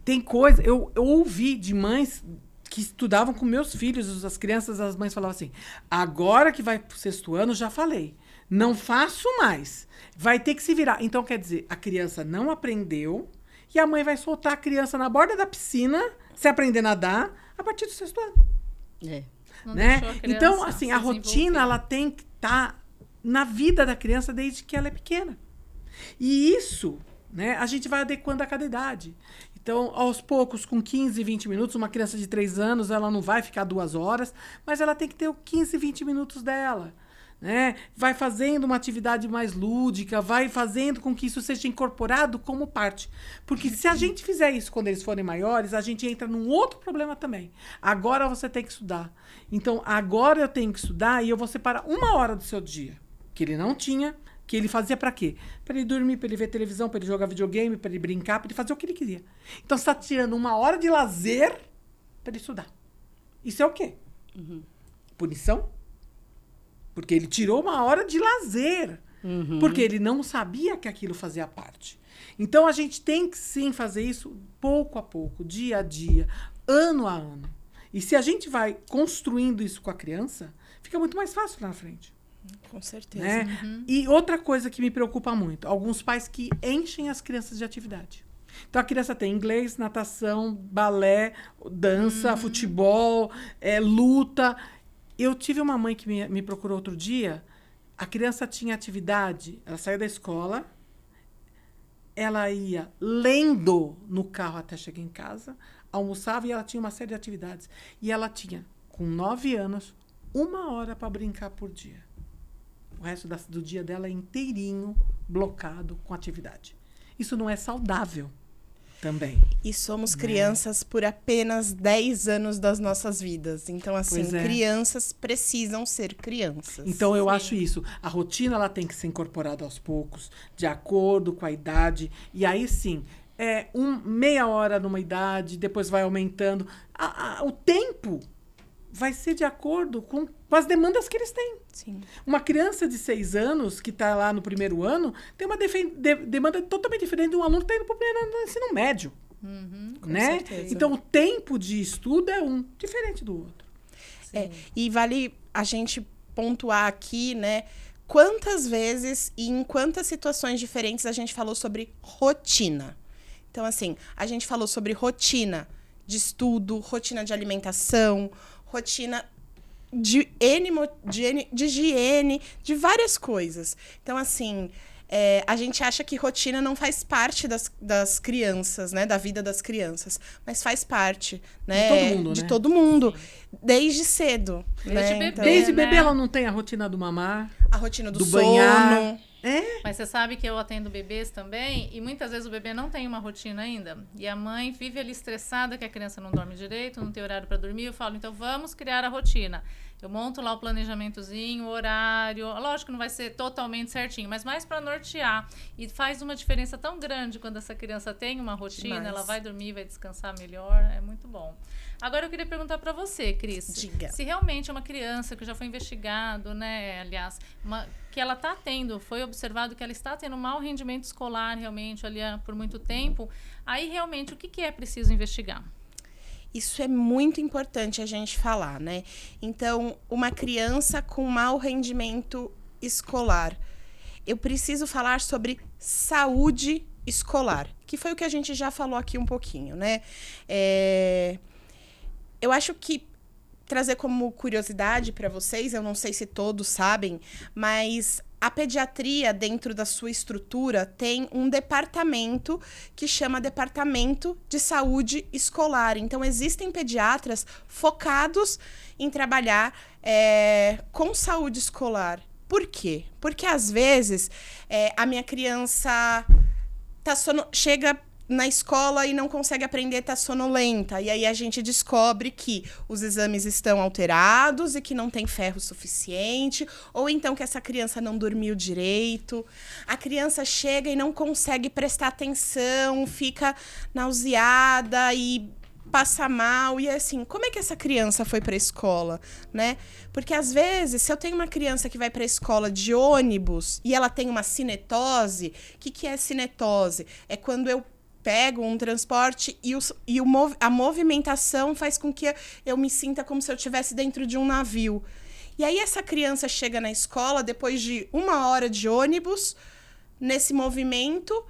Tem coisa... Eu ouvi de mães que estudavam com meus filhos, as crianças, as mães falavam assim, agora que vai pro 6º ano, já falei. Não faço mais. Vai ter que se virar. Então, quer dizer, a criança não aprendeu e a mãe vai soltar a criança na borda da piscina, se aprender a nadar, a partir do 6º ano. Né? Então, assim, a rotina ela tem que estar na vida da criança desde que ela é pequena. E isso, né, a gente vai adequando a cada idade. Então, aos poucos, com 15, 20 minutos, uma criança de 3 anos, ela não vai ficar 2 horas, mas ela tem que ter os 15, 20 minutos dela. Né? Vai fazendo uma atividade mais lúdica, vai fazendo com que isso seja incorporado como parte. Porque se a gente fizer isso quando eles forem maiores, a gente entra num outro problema também. Agora você tem que estudar. Então, agora eu tenho que estudar e eu vou separar 1 hora do seu dia, que ele não tinha, que ele fazia para quê? Para ele dormir, para ele ver televisão, para ele jogar videogame, para ele brincar, para ele fazer o que ele queria. Então, você está tirando 1 hora de lazer para ele estudar. Isso é o quê? Punição? Porque ele tirou 1 hora de lazer. Porque ele não sabia que aquilo fazia parte. Então, a gente tem que, sim, fazer isso pouco a pouco, dia a dia, ano a ano. E se a gente vai construindo isso com a criança, fica muito mais fácil lá na frente. Com certeza. Né? E outra coisa que me preocupa muito, alguns pais que enchem as crianças de atividade. Então, a criança tem inglês, natação, balé, dança, futebol, luta. Eu tive uma mãe que me procurou outro dia, a criança tinha atividade, ela saía da escola, ela ia lendo no carro até chegar em casa, almoçava e ela tinha uma série de atividades. E ela tinha, com 9 anos, 1 hora para brincar por dia. O resto do dia dela é inteirinho blocado com atividade. Isso não é saudável também. E somos crianças por apenas 10 anos das nossas vidas. Então, assim, crianças precisam ser crianças. Então, eu acho isso. A rotina ela tem que ser incorporada aos poucos, de acordo com a idade. E aí, sim, meia hora numa idade, depois vai aumentando. O tempo vai ser de acordo com as demandas que eles têm. Sim. Uma criança de 6 anos, que está lá no 1º ano, tem uma demanda totalmente diferente de um aluno que está indo para o 1º ano do ensino médio. Com certeza. Então, o tempo de estudo é diferente do outro. E vale a gente pontuar aqui, né? Quantas vezes e em quantas situações diferentes a gente falou sobre rotina. Então, assim, a gente falou sobre rotina de estudo, rotina de alimentação, rotina de higiene, de várias coisas. Então, assim, a gente acha que rotina não faz parte das crianças, né? Da vida das crianças. Mas faz parte, né? De todo mundo, de né? todo mundo. Desde cedo. Desde né? bebê. Então, Desde bebê, né? ela não tem a rotina do mamar, a rotina do sono. banhar. Mas você sabe que eu atendo bebês também e muitas vezes o bebê não tem uma rotina ainda. E a mãe vive ali estressada que a criança não dorme direito, não tem horário para dormir. Eu falo, então vamos criar a rotina. Eu monto lá o planejamentozinho, o horário. Lógico que não vai ser totalmente certinho, mas mais para nortear. E faz uma diferença tão grande quando essa criança tem uma rotina, Demais. ela vai dormir, vai descansar melhor. É muito bom. Agora eu queria perguntar para você, Cris. Diga. Se realmente é uma criança que já foi investigado, né, aliás, que ela está tendo, foi observado que ela está tendo mau rendimento escolar realmente ali por muito tempo, aí realmente o que é preciso investigar? Isso é muito importante a gente falar, né? Então, uma criança com mau rendimento escolar. Eu preciso falar sobre saúde escolar, que foi o que a gente já falou aqui um pouquinho, né? Eu acho que trazer como curiosidade para vocês, eu não sei se todos sabem, mas a pediatria, dentro da sua estrutura, tem um departamento que chama Departamento de Saúde Escolar. Então, existem pediatras focados em trabalhar com saúde escolar. Por quê? Porque, às vezes, a minha criança chega na escola e não consegue aprender, tá sonolenta. E aí a gente descobre que os exames estão alterados e que não tem ferro suficiente, ou então que essa criança não dormiu direito. A criança chega e não consegue prestar atenção, fica nauseada e passa mal. E assim, como é que essa criança foi para a escola, né? Porque às vezes, se eu tenho uma criança que vai para a escola de ônibus e ela tem uma cinetose, o que é cinetose? É quando eu pego um transporte e a movimentação faz com que eu me sinta como se eu estivesse dentro de um navio. E aí essa criança chega na escola depois de 1 hora de ônibus, nesse movimento,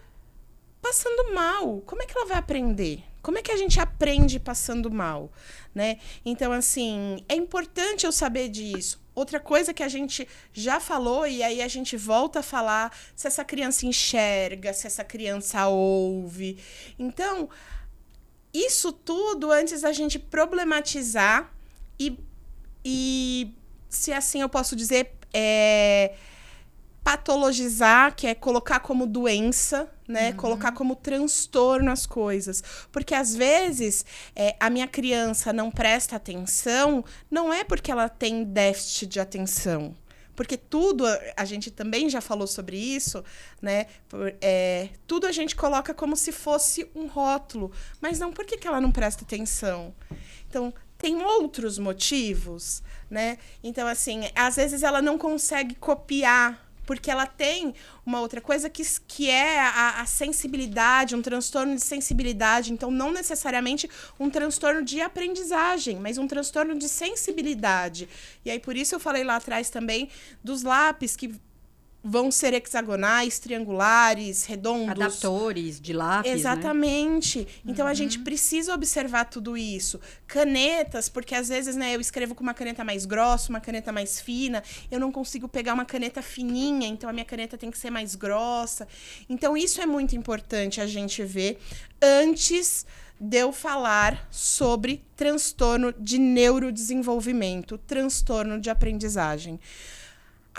passando mal. Como é que ela vai aprender? Como é que a gente aprende passando mal, né? Então, assim, é importante eu saber disso. Outra coisa que a gente já falou, e aí a gente volta a falar, se essa criança enxerga, se essa criança ouve. Então, isso tudo antes da gente problematizar e se assim eu posso dizer, patologizar, que é colocar como doença, né? Colocar como transtorno as coisas. Porque, às vezes, a minha criança não presta atenção, não é porque ela tem déficit de atenção. Porque tudo, a gente também já falou sobre isso, né? Tudo a gente coloca como se fosse um rótulo. Mas não, por que ela não presta atenção? Então, tem outros motivos, né? Então, assim, às vezes ela não consegue copiar, porque ela tem uma outra coisa que é a sensibilidade, um transtorno de sensibilidade. Então, não necessariamente um transtorno de aprendizagem, mas um transtorno de sensibilidade. E aí, por isso eu falei lá atrás também dos lápis que vão ser hexagonais, triangulares, redondos. Adaptores de lápis, exatamente. Né? Então, a gente precisa observar tudo isso. Canetas, porque às vezes, né, eu escrevo com uma caneta mais grossa, uma caneta mais fina. Eu não consigo pegar uma caneta fininha, então a minha caneta tem que ser mais grossa. Então, isso é muito importante a gente ver antes de eu falar sobre transtorno de neurodesenvolvimento, transtorno de aprendizagem.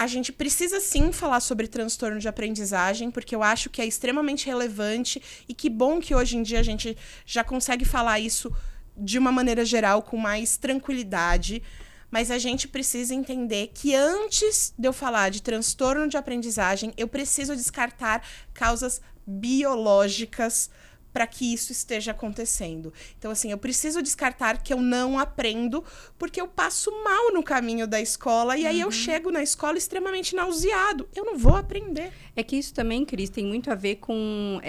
A gente precisa, sim, falar sobre transtorno de aprendizagem, porque eu acho que é extremamente relevante e que bom que hoje em dia a gente já consegue falar isso de uma maneira geral, com mais tranquilidade. Mas a gente precisa entender que antes de eu falar de transtorno de aprendizagem, eu preciso descartar causas biológicas para que isso esteja acontecendo. Então, assim, eu preciso descartar que eu não aprendo porque eu passo mal no caminho da escola e aí eu chego na escola extremamente nauseado. Eu não vou aprender. É que isso também, Cris, tem muito a ver com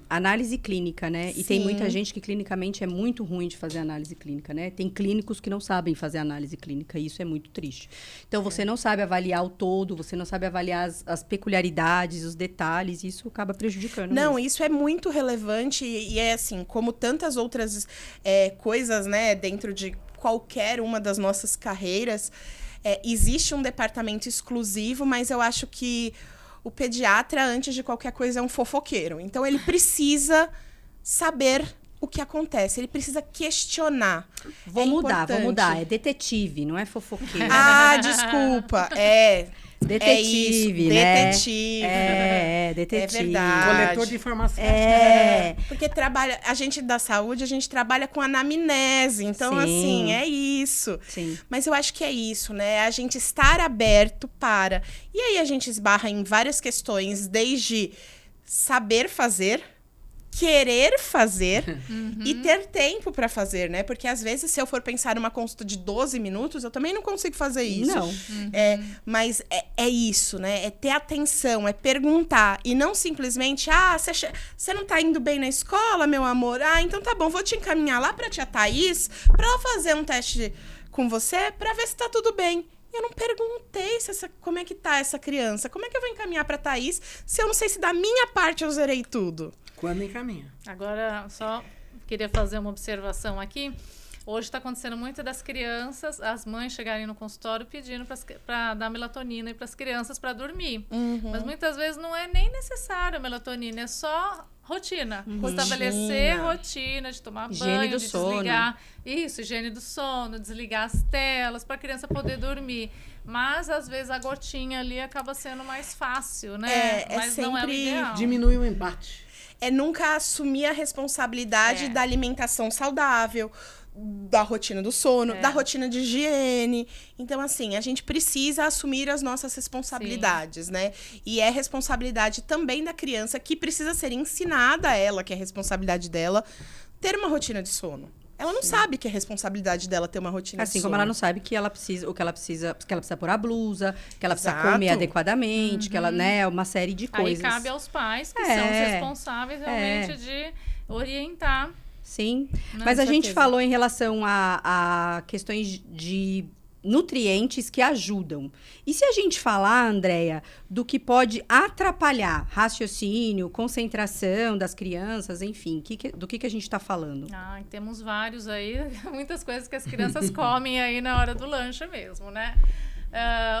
análise clínica, né? E tem muita gente que clinicamente é muito ruim de fazer análise clínica, né? Tem clínicos que não sabem fazer análise clínica e isso é muito triste. Então, você não sabe avaliar o todo, você não sabe avaliar as peculiaridades, os detalhes, e isso acaba prejudicando. Não, mesmo. isso é muito relevante e é assim, como tantas outras coisas, né, dentro de qualquer uma das nossas carreiras, existe um departamento exclusivo, mas eu acho que o pediatra, antes de qualquer coisa, é um fofoqueiro. Então, ele precisa saber o que acontece, ele precisa questionar. Vou mudar. É detetive, não é fofoqueiro. Ah, desculpa. Detetive, né? Detetive. Detetive. É verdade. Coletor de informação. Porque a gente da saúde, a gente trabalha com anamnese. Então, Sim. assim, é isso. Sim. Mas eu acho que é isso, né? A gente estar aberto para... E aí a gente esbarra em várias questões, desde saber fazer, querer fazer e ter tempo para fazer, né? Porque às vezes, se eu for pensar numa consulta de 12 minutos, eu também não consigo fazer isso. Não. Mas é isso, né? É ter atenção, é perguntar. E não simplesmente, você não tá indo bem na escola, meu amor? Então tá bom, vou te encaminhar lá pra tia Thaís pra ela fazer um teste com você pra ver se tá tudo bem. Eu não perguntei como é que tá essa criança. Como é que eu vou encaminhar pra Thaís se eu não sei se da minha parte eu zerei tudo? Quando encaminha. Agora, só queria fazer uma observação aqui. Hoje está acontecendo muito das crianças, as mães chegarem no consultório pedindo para dar melatonina para as crianças para dormir. Mas muitas vezes não é nem necessário a melatonina, é só rotina. Estabelecer rotina de tomar banho, de desligar. Isso, higiene do sono, desligar as telas para a criança poder dormir. Mas, às vezes, a gotinha ali acaba sendo mais fácil, né? Mas não é o ideal. Diminui o embate. é nunca assumir a responsabilidade da alimentação saudável, da rotina do sono, da rotina de higiene. Então, assim, a gente precisa assumir as nossas responsabilidades, né? E é responsabilidade também da criança, que precisa ser ensinada a ela, que é responsabilidade dela, ter uma rotina de sono. Ela não sabe que é responsabilidade dela ter uma rotina de sono. Assim como ela não sabe que ela precisa, que ela precisa pôr a blusa, que ela precisa Exato. comer adequadamente, que ela, né, uma série de coisas. Aí cabe aos pais, que são os responsáveis realmente de orientar. Sim, Não, mas com a gente certeza. falou em relação a questões de nutrientes que ajudam. E se a gente falar, Andréia, do que pode atrapalhar raciocínio, concentração das crianças, enfim, do que a gente está falando? Ah, temos vários aí, muitas coisas que as crianças comem aí na hora do lanche mesmo, né?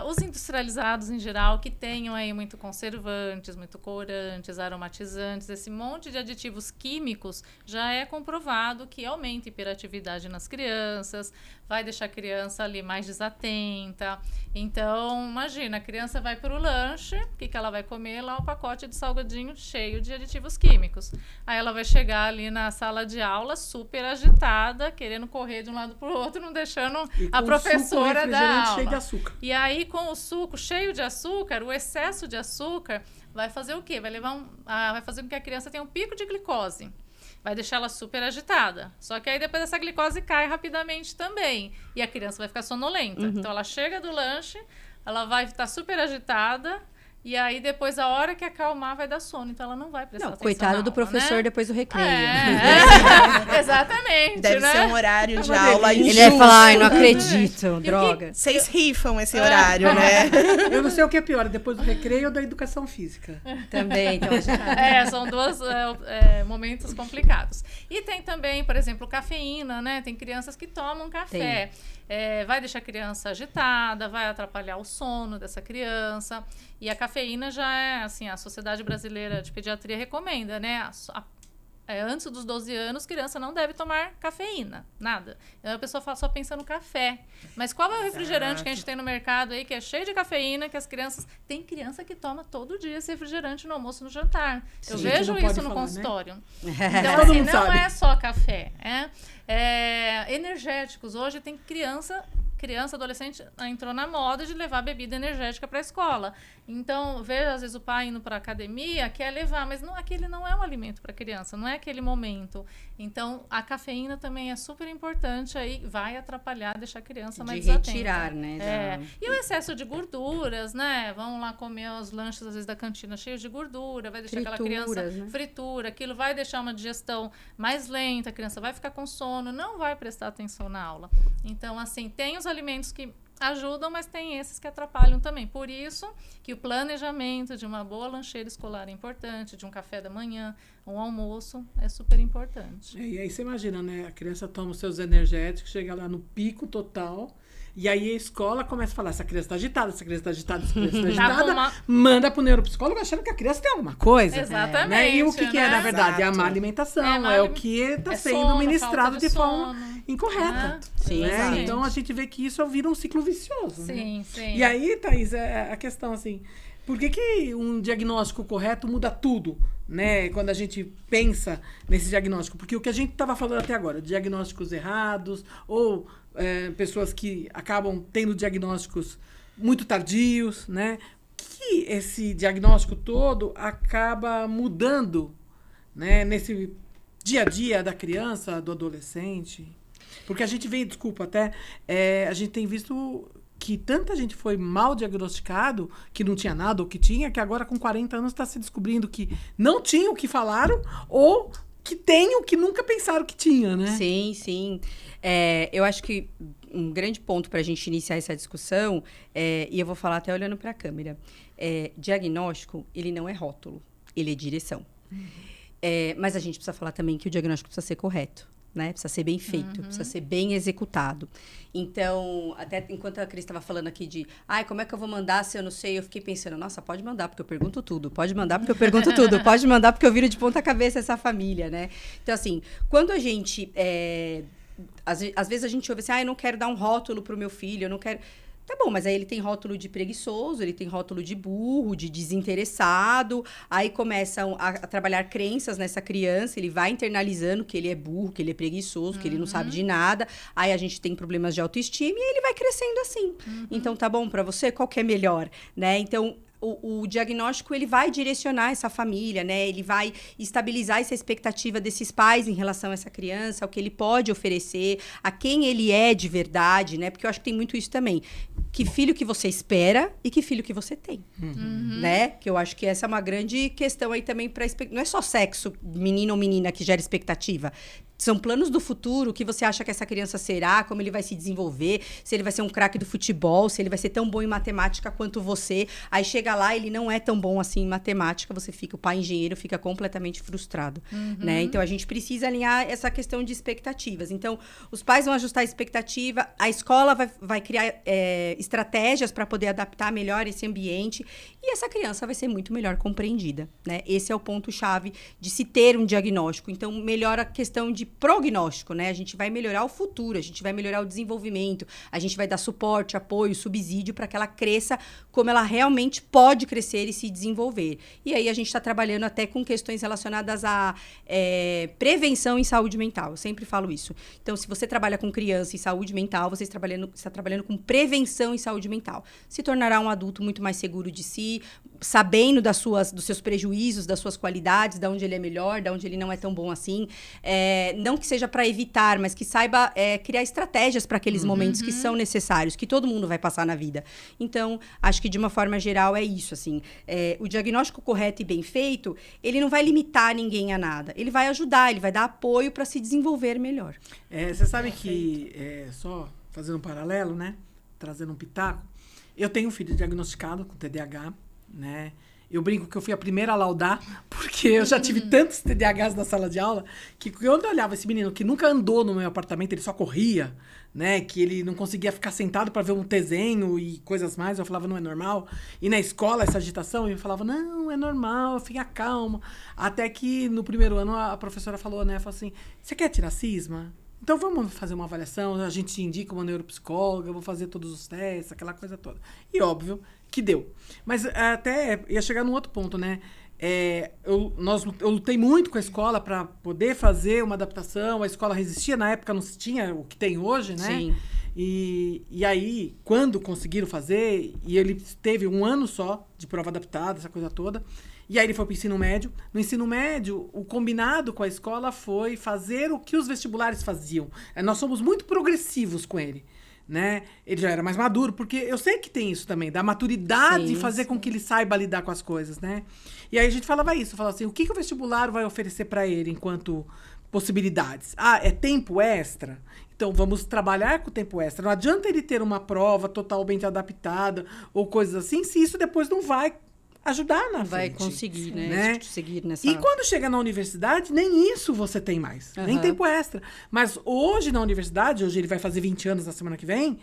Os industrializados em geral, que tenham aí muito conservantes, muito corantes, aromatizantes, esse monte de aditivos químicos, já é comprovado que aumenta a hiperatividade nas crianças, vai deixar a criança ali mais desatenta. Então, imagina, a criança vai para o lanche, o que ela vai comer? Lá o pacote de salgadinho cheio de aditivos químicos. Aí ela vai chegar ali na sala de aula super agitada, querendo correr de um lado para o outro, não deixando a professora dar aula. Cheio de açúcar. E aí, com o suco cheio de açúcar, o excesso de açúcar vai fazer o quê? Vai fazer com que a criança tenha um pico de glicose. Vai deixar ela super agitada. Só que aí depois essa glicose cai rapidamente também. E a criança vai ficar sonolenta. Então ela chega do lanche, ela vai estar super agitada. E aí, depois, a hora que acalmar, vai dar sono. Então, ela não vai prestar atenção Coitado na do aula, professor né? depois do recreio. Exatamente, Deve né? ser um horário de aula Ele injusto. vai falar, ai, não acredito, droga. Vocês rifam esse horário, né? Eu não sei o que é pior, depois do recreio ou da educação física. Também, então, São dois momentos complicados. E tem também, por exemplo, cafeína, né? Tem crianças que tomam café. Vai deixar a criança agitada, vai atrapalhar o sono dessa criança. E a cafeína já é, assim, a Sociedade Brasileira de Pediatria recomenda, né? Antes dos 12 anos, criança não deve tomar cafeína, nada. A pessoa só pensa no café. Mas qual é o refrigerante que a gente tem no mercado aí, que é cheio de cafeína, que as crianças... Tem criança que toma todo dia esse refrigerante no almoço e no jantar. Eu Sim, vejo que não isso pode no falar, consultório. né? Então, Todo assim, mundo não sabe. é só café. Energéticos. Hoje tem criança, adolescente, entrou na moda de levar bebida energética para a escola. Então, veja, às vezes o pai indo para a academia, quer levar, mas aquele não é um alimento para criança, não é aquele momento. Então, a cafeína também é super importante, aí vai atrapalhar, deixar a criança mais desatenta. retirar, né? E o excesso de gorduras, né? Vamos lá comer os lanches, às vezes, da cantina cheios de gordura, vai deixar aquela criança fritura, aquilo vai deixar uma digestão mais lenta, a criança vai ficar com sono, não vai prestar atenção na aula. Então, assim, tem os alimentos que ajudam, mas tem esses que atrapalham também. Por isso que o planejamento de uma boa lancheira escolar é importante, de um café da manhã, um almoço, é super importante. E aí você imagina, né? A criança toma os seus energéticos, chega lá no pico total, e aí a escola começa a falar, essa criança está agitada, essa criança está agitada, essa criança está agitada, manda pro neuropsicólogo achando que a criança tem alguma coisa. Exatamente. Né? E o que é, né? na verdade? É a Exato. má alimentação, é o que está sendo sono, ministrado falta de forma sono. incorreta. Sim, Né? exatamente. Então a gente vê que isso vira um ciclo vicioso. Né? Sim, sim. E aí, Thaís, a questão assim, por que um diagnóstico correto muda tudo, né? Quando a gente pensa nesse diagnóstico? Porque o que a gente estava falando até agora, diagnósticos errados, ou pessoas que acabam tendo diagnósticos muito tardios, né? Que esse diagnóstico todo acaba mudando, né? Nesse dia a dia da criança, do adolescente. Porque a gente vem, desculpa, até a gente tem visto que tanta gente foi mal diagnosticado, que não tinha nada, ou que tinha, que agora com 40 anos está se descobrindo que não tinha o que falaram, ou que tem o que nunca pensaram que tinha, né? Sim, sim. Eu acho que um grande ponto para a gente iniciar essa discussão, e eu vou falar até olhando para a câmera, diagnóstico, ele não é rótulo, ele é direção. Mas a gente precisa falar também que o diagnóstico precisa ser correto. Né? Precisa ser bem feito, precisa ser bem executado. Então, até enquanto a Cris estava falando aqui de como é que eu vou mandar se eu não sei, eu fiquei pensando, nossa, pode mandar porque eu pergunto tudo, pode mandar porque eu pergunto tudo, pode mandar porque eu viro de ponta cabeça essa família, né? Então, assim, quando a gente, às vezes a gente ouve assim, eu não quero dar um rótulo pro meu filho, eu não quero... Tá bom, mas aí ele tem rótulo de preguiçoso, ele tem rótulo de burro, de desinteressado. Aí começam a trabalhar crenças nessa criança, ele vai internalizando que ele é burro, que ele é preguiçoso, que ele não sabe de nada. Aí a gente tem problemas de autoestima e ele vai crescendo assim. Então, tá bom pra você? Qual que é melhor, né? Então, o diagnóstico, ele vai direcionar essa família, né? Ele vai estabilizar essa expectativa desses pais em relação a essa criança, ao que ele pode oferecer, a quem ele é de verdade, né? Porque eu acho que tem muito isso também. Que filho que você espera e que filho que você tem, né? Que eu acho que essa é uma grande questão aí também para não é só sexo, menino ou menina, que gera expectativa. São planos do futuro, o que você acha que essa criança será, como ele vai se desenvolver, se ele vai ser um craque do futebol, se ele vai ser tão bom em matemática quanto você. Aí chega lá, ele não é tão bom assim em matemática, o pai engenheiro fica completamente frustrado, né? Então, a gente precisa alinhar essa questão de expectativas. Então, os pais vão ajustar a expectativa, a escola vai criar estratégias para poder adaptar melhor esse ambiente e essa criança vai ser muito melhor compreendida, né? Esse é o ponto-chave de se ter um diagnóstico. Então, melhora a questão de prognóstico, né? A gente vai melhorar o futuro, a gente vai melhorar o desenvolvimento, a gente vai dar suporte, apoio, subsídio para que ela cresça como ela realmente pode crescer e se desenvolver. E aí a gente está trabalhando até com questões relacionadas à prevenção em saúde mental. Eu sempre falo isso. Então, se você trabalha com criança em saúde mental, você está trabalhando com prevenção em saúde mental. Se tornará um adulto muito mais seguro de si, sabendo dos seus prejuízos, das suas qualidades, de onde ele é melhor, de onde ele não é tão bom assim. Não que seja para evitar, mas que saiba criar estratégias para aqueles momentos que são necessários, que todo mundo vai passar na vida. Então, acho que de uma forma geral é isso, assim. O diagnóstico correto e bem feito, ele não vai limitar ninguém a nada. Ele vai ajudar, ele vai dar apoio para se desenvolver melhor. Você sabe que, só fazendo um paralelo, né? Trazendo um pitaco, eu tenho um filho diagnosticado com TDAH, né? Eu brinco que eu fui a primeira a laudar, porque eu já tive tantos TDAHs na sala de aula, que quando eu olhava esse menino que nunca andou no meu apartamento, ele só corria, né? Que ele não conseguia ficar sentado para ver um desenho e coisas mais, eu falava, não é normal. E na escola, essa agitação, eu falava, não, é normal, fica calmo. Até que no primeiro ano a professora falou, né? Falou assim, você quer tirar cisma? Então vamos fazer uma avaliação, a gente te indica uma neuropsicóloga, eu vou fazer todos os testes, aquela coisa toda. E óbvio que deu. Mas até ia chegar num outro ponto, né? Eu lutei muito com a escola para poder fazer uma adaptação. A escola resistia, na época não se tinha o que tem hoje, né? Sim. E aí, quando conseguiram fazer, e ele teve 1 ano só de prova adaptada, essa coisa toda, e aí ele foi para o ensino médio. No ensino médio, o combinado com a escola foi fazer o que os vestibulares faziam. Nós somos muito progressivos com ele, né? Ele já era mais maduro, porque eu sei que tem isso também, da maturidade de fazer com que ele saiba lidar com as coisas, né? E aí a gente falava assim, o que o vestibular vai oferecer para ele enquanto possibilidades? É tempo extra? Então, vamos trabalhar com o tempo extra. Não adianta ele ter uma prova totalmente adaptada ou coisas assim, se isso depois não vai ajudar na Vai frente. conseguir, né? Seguir nessa... E quando chega na universidade, nem isso você tem mais. Nem tempo extra. Mas hoje na universidade, hoje ele vai fazer 20 anos na semana que vem,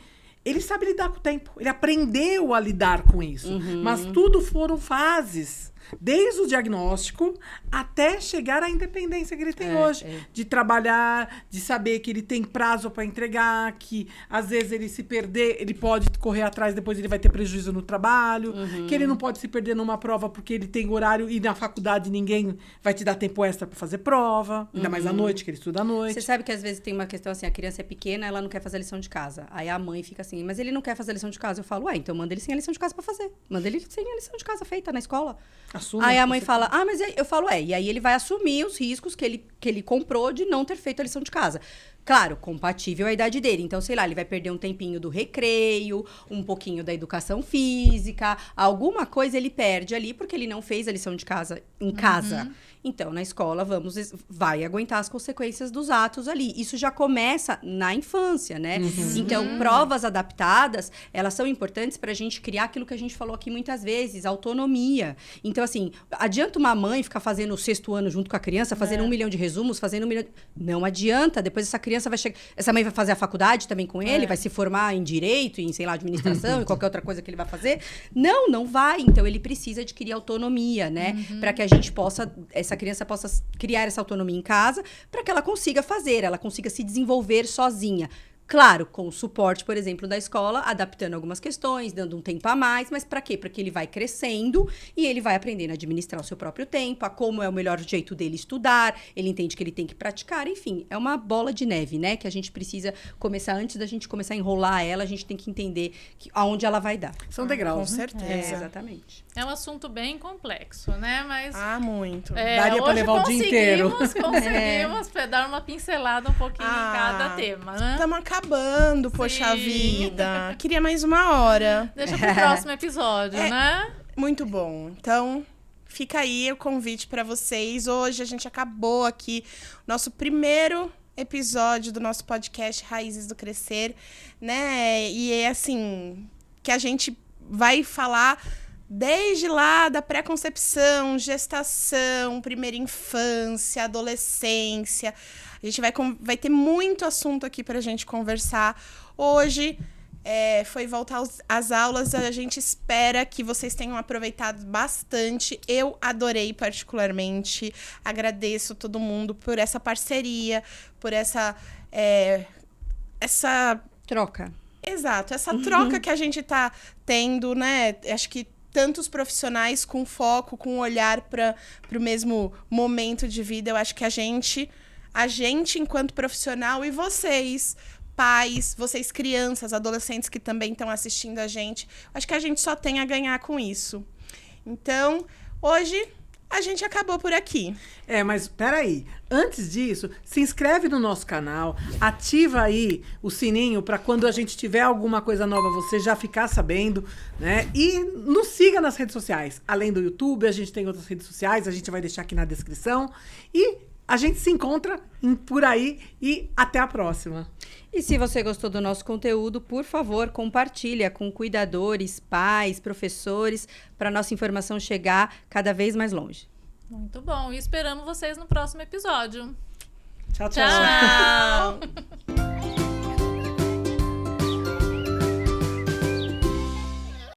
ele sabe lidar com o tempo. Ele aprendeu a lidar com isso. Mas tudo foram fases. Desde o diagnóstico até chegar à independência que ele tem hoje. De trabalhar, de saber que ele tem prazo para entregar, que às vezes ele se perder, ele pode correr atrás, depois ele vai ter prejuízo no trabalho, que ele não pode se perder numa prova porque ele tem horário e na faculdade ninguém vai te dar tempo extra para fazer prova, ainda mais à noite, que ele estuda à noite. Você sabe que às vezes tem uma questão assim, a criança é pequena, ela não quer fazer a lição de casa. Aí a mãe fica assim, mas ele não quer fazer a lição de casa. Eu falo, então manda ele sem a lição de casa para fazer. Manda ele sem a lição de casa feita na escola. Aí a mãe fala, mas eu falo, e aí ele vai assumir os riscos que ele comprou de não ter feito a lição de casa. Claro, compatível à idade dele. Então, sei lá, ele vai perder um tempinho do recreio, um pouquinho da educação física, alguma coisa ele perde ali porque ele não fez a lição de casa em casa. Então, na escola, vai aguentar as consequências dos atos ali. Isso já começa na infância, né? Então, provas adaptadas, elas são importantes para a gente criar aquilo que a gente falou aqui muitas vezes, autonomia. Então, assim, adianta uma mãe ficar fazendo o 6º ano junto com a criança, fazendo 1 milhão de resumos, fazendo 1 milhão... Não adianta. Depois essa criança vai chegar... Essa mãe vai fazer a faculdade também com ele, vai se formar em direito, em, sei lá, administração, e qualquer outra coisa que ele vai fazer. Não vai. Então, ele precisa adquirir autonomia, né? Para que a gente possa... Essa criança possa criar essa autonomia em casa para que ela consiga fazer, ela consiga se desenvolver sozinha. Claro, com o suporte, por exemplo, da escola, adaptando algumas questões, dando um tempo a mais, mas para quê? Para que ele vai crescendo e ele vai aprendendo a administrar o seu próprio tempo, a como é o melhor jeito dele estudar, ele entende que ele tem que praticar, enfim, é uma bola de neve, né? Que a gente precisa começar, antes da gente começar a enrolar ela, a gente tem que entender aonde ela vai dar. São degraus, Com né? certeza. Exatamente. É um assunto bem complexo, né? Mas Muito. Daria pra hoje levar o dia inteiro. Conseguimos dar uma pincelada um pouquinho em cada tema, né? Estamos acabando, poxa Sim. vida. Queria mais 1 hora. Deixa pro próximo episódio, né? Muito bom. Então, fica aí o convite para vocês. Hoje a gente acabou aqui nosso primeiro episódio do nosso podcast Raízes do Crescer, né? E é assim, que a gente vai falar desde lá da pré-concepção, gestação, primeira infância, adolescência. A gente vai ter muito assunto aqui pra gente conversar. Hoje foi voltar às aulas, a gente espera que vocês tenham aproveitado bastante. Eu adorei particularmente, agradeço todo mundo por essa parceria, por essa Troca. Exato, essa troca que a gente tá tendo, né? Acho que tantos profissionais com foco, com olhar para o mesmo momento de vida. Eu acho que a gente enquanto profissional, e vocês, pais, vocês crianças, adolescentes que também estão assistindo a gente, acho que a gente só tem a ganhar com isso. Então, hoje a gente acabou por aqui. Mas peraí. Antes disso, se inscreve no nosso canal, ativa aí o sininho para quando a gente tiver alguma coisa nova você já ficar sabendo, né? E nos siga nas redes sociais. Além do YouTube, a gente tem outras redes sociais, a gente vai deixar aqui na descrição. E a gente se encontra por aí e até a próxima. E se você gostou do nosso conteúdo, por favor, compartilha com cuidadores, pais, professores, para nossa informação chegar cada vez mais longe. Muito bom. E esperamos vocês no próximo episódio. Tchau, tchau. Tchau!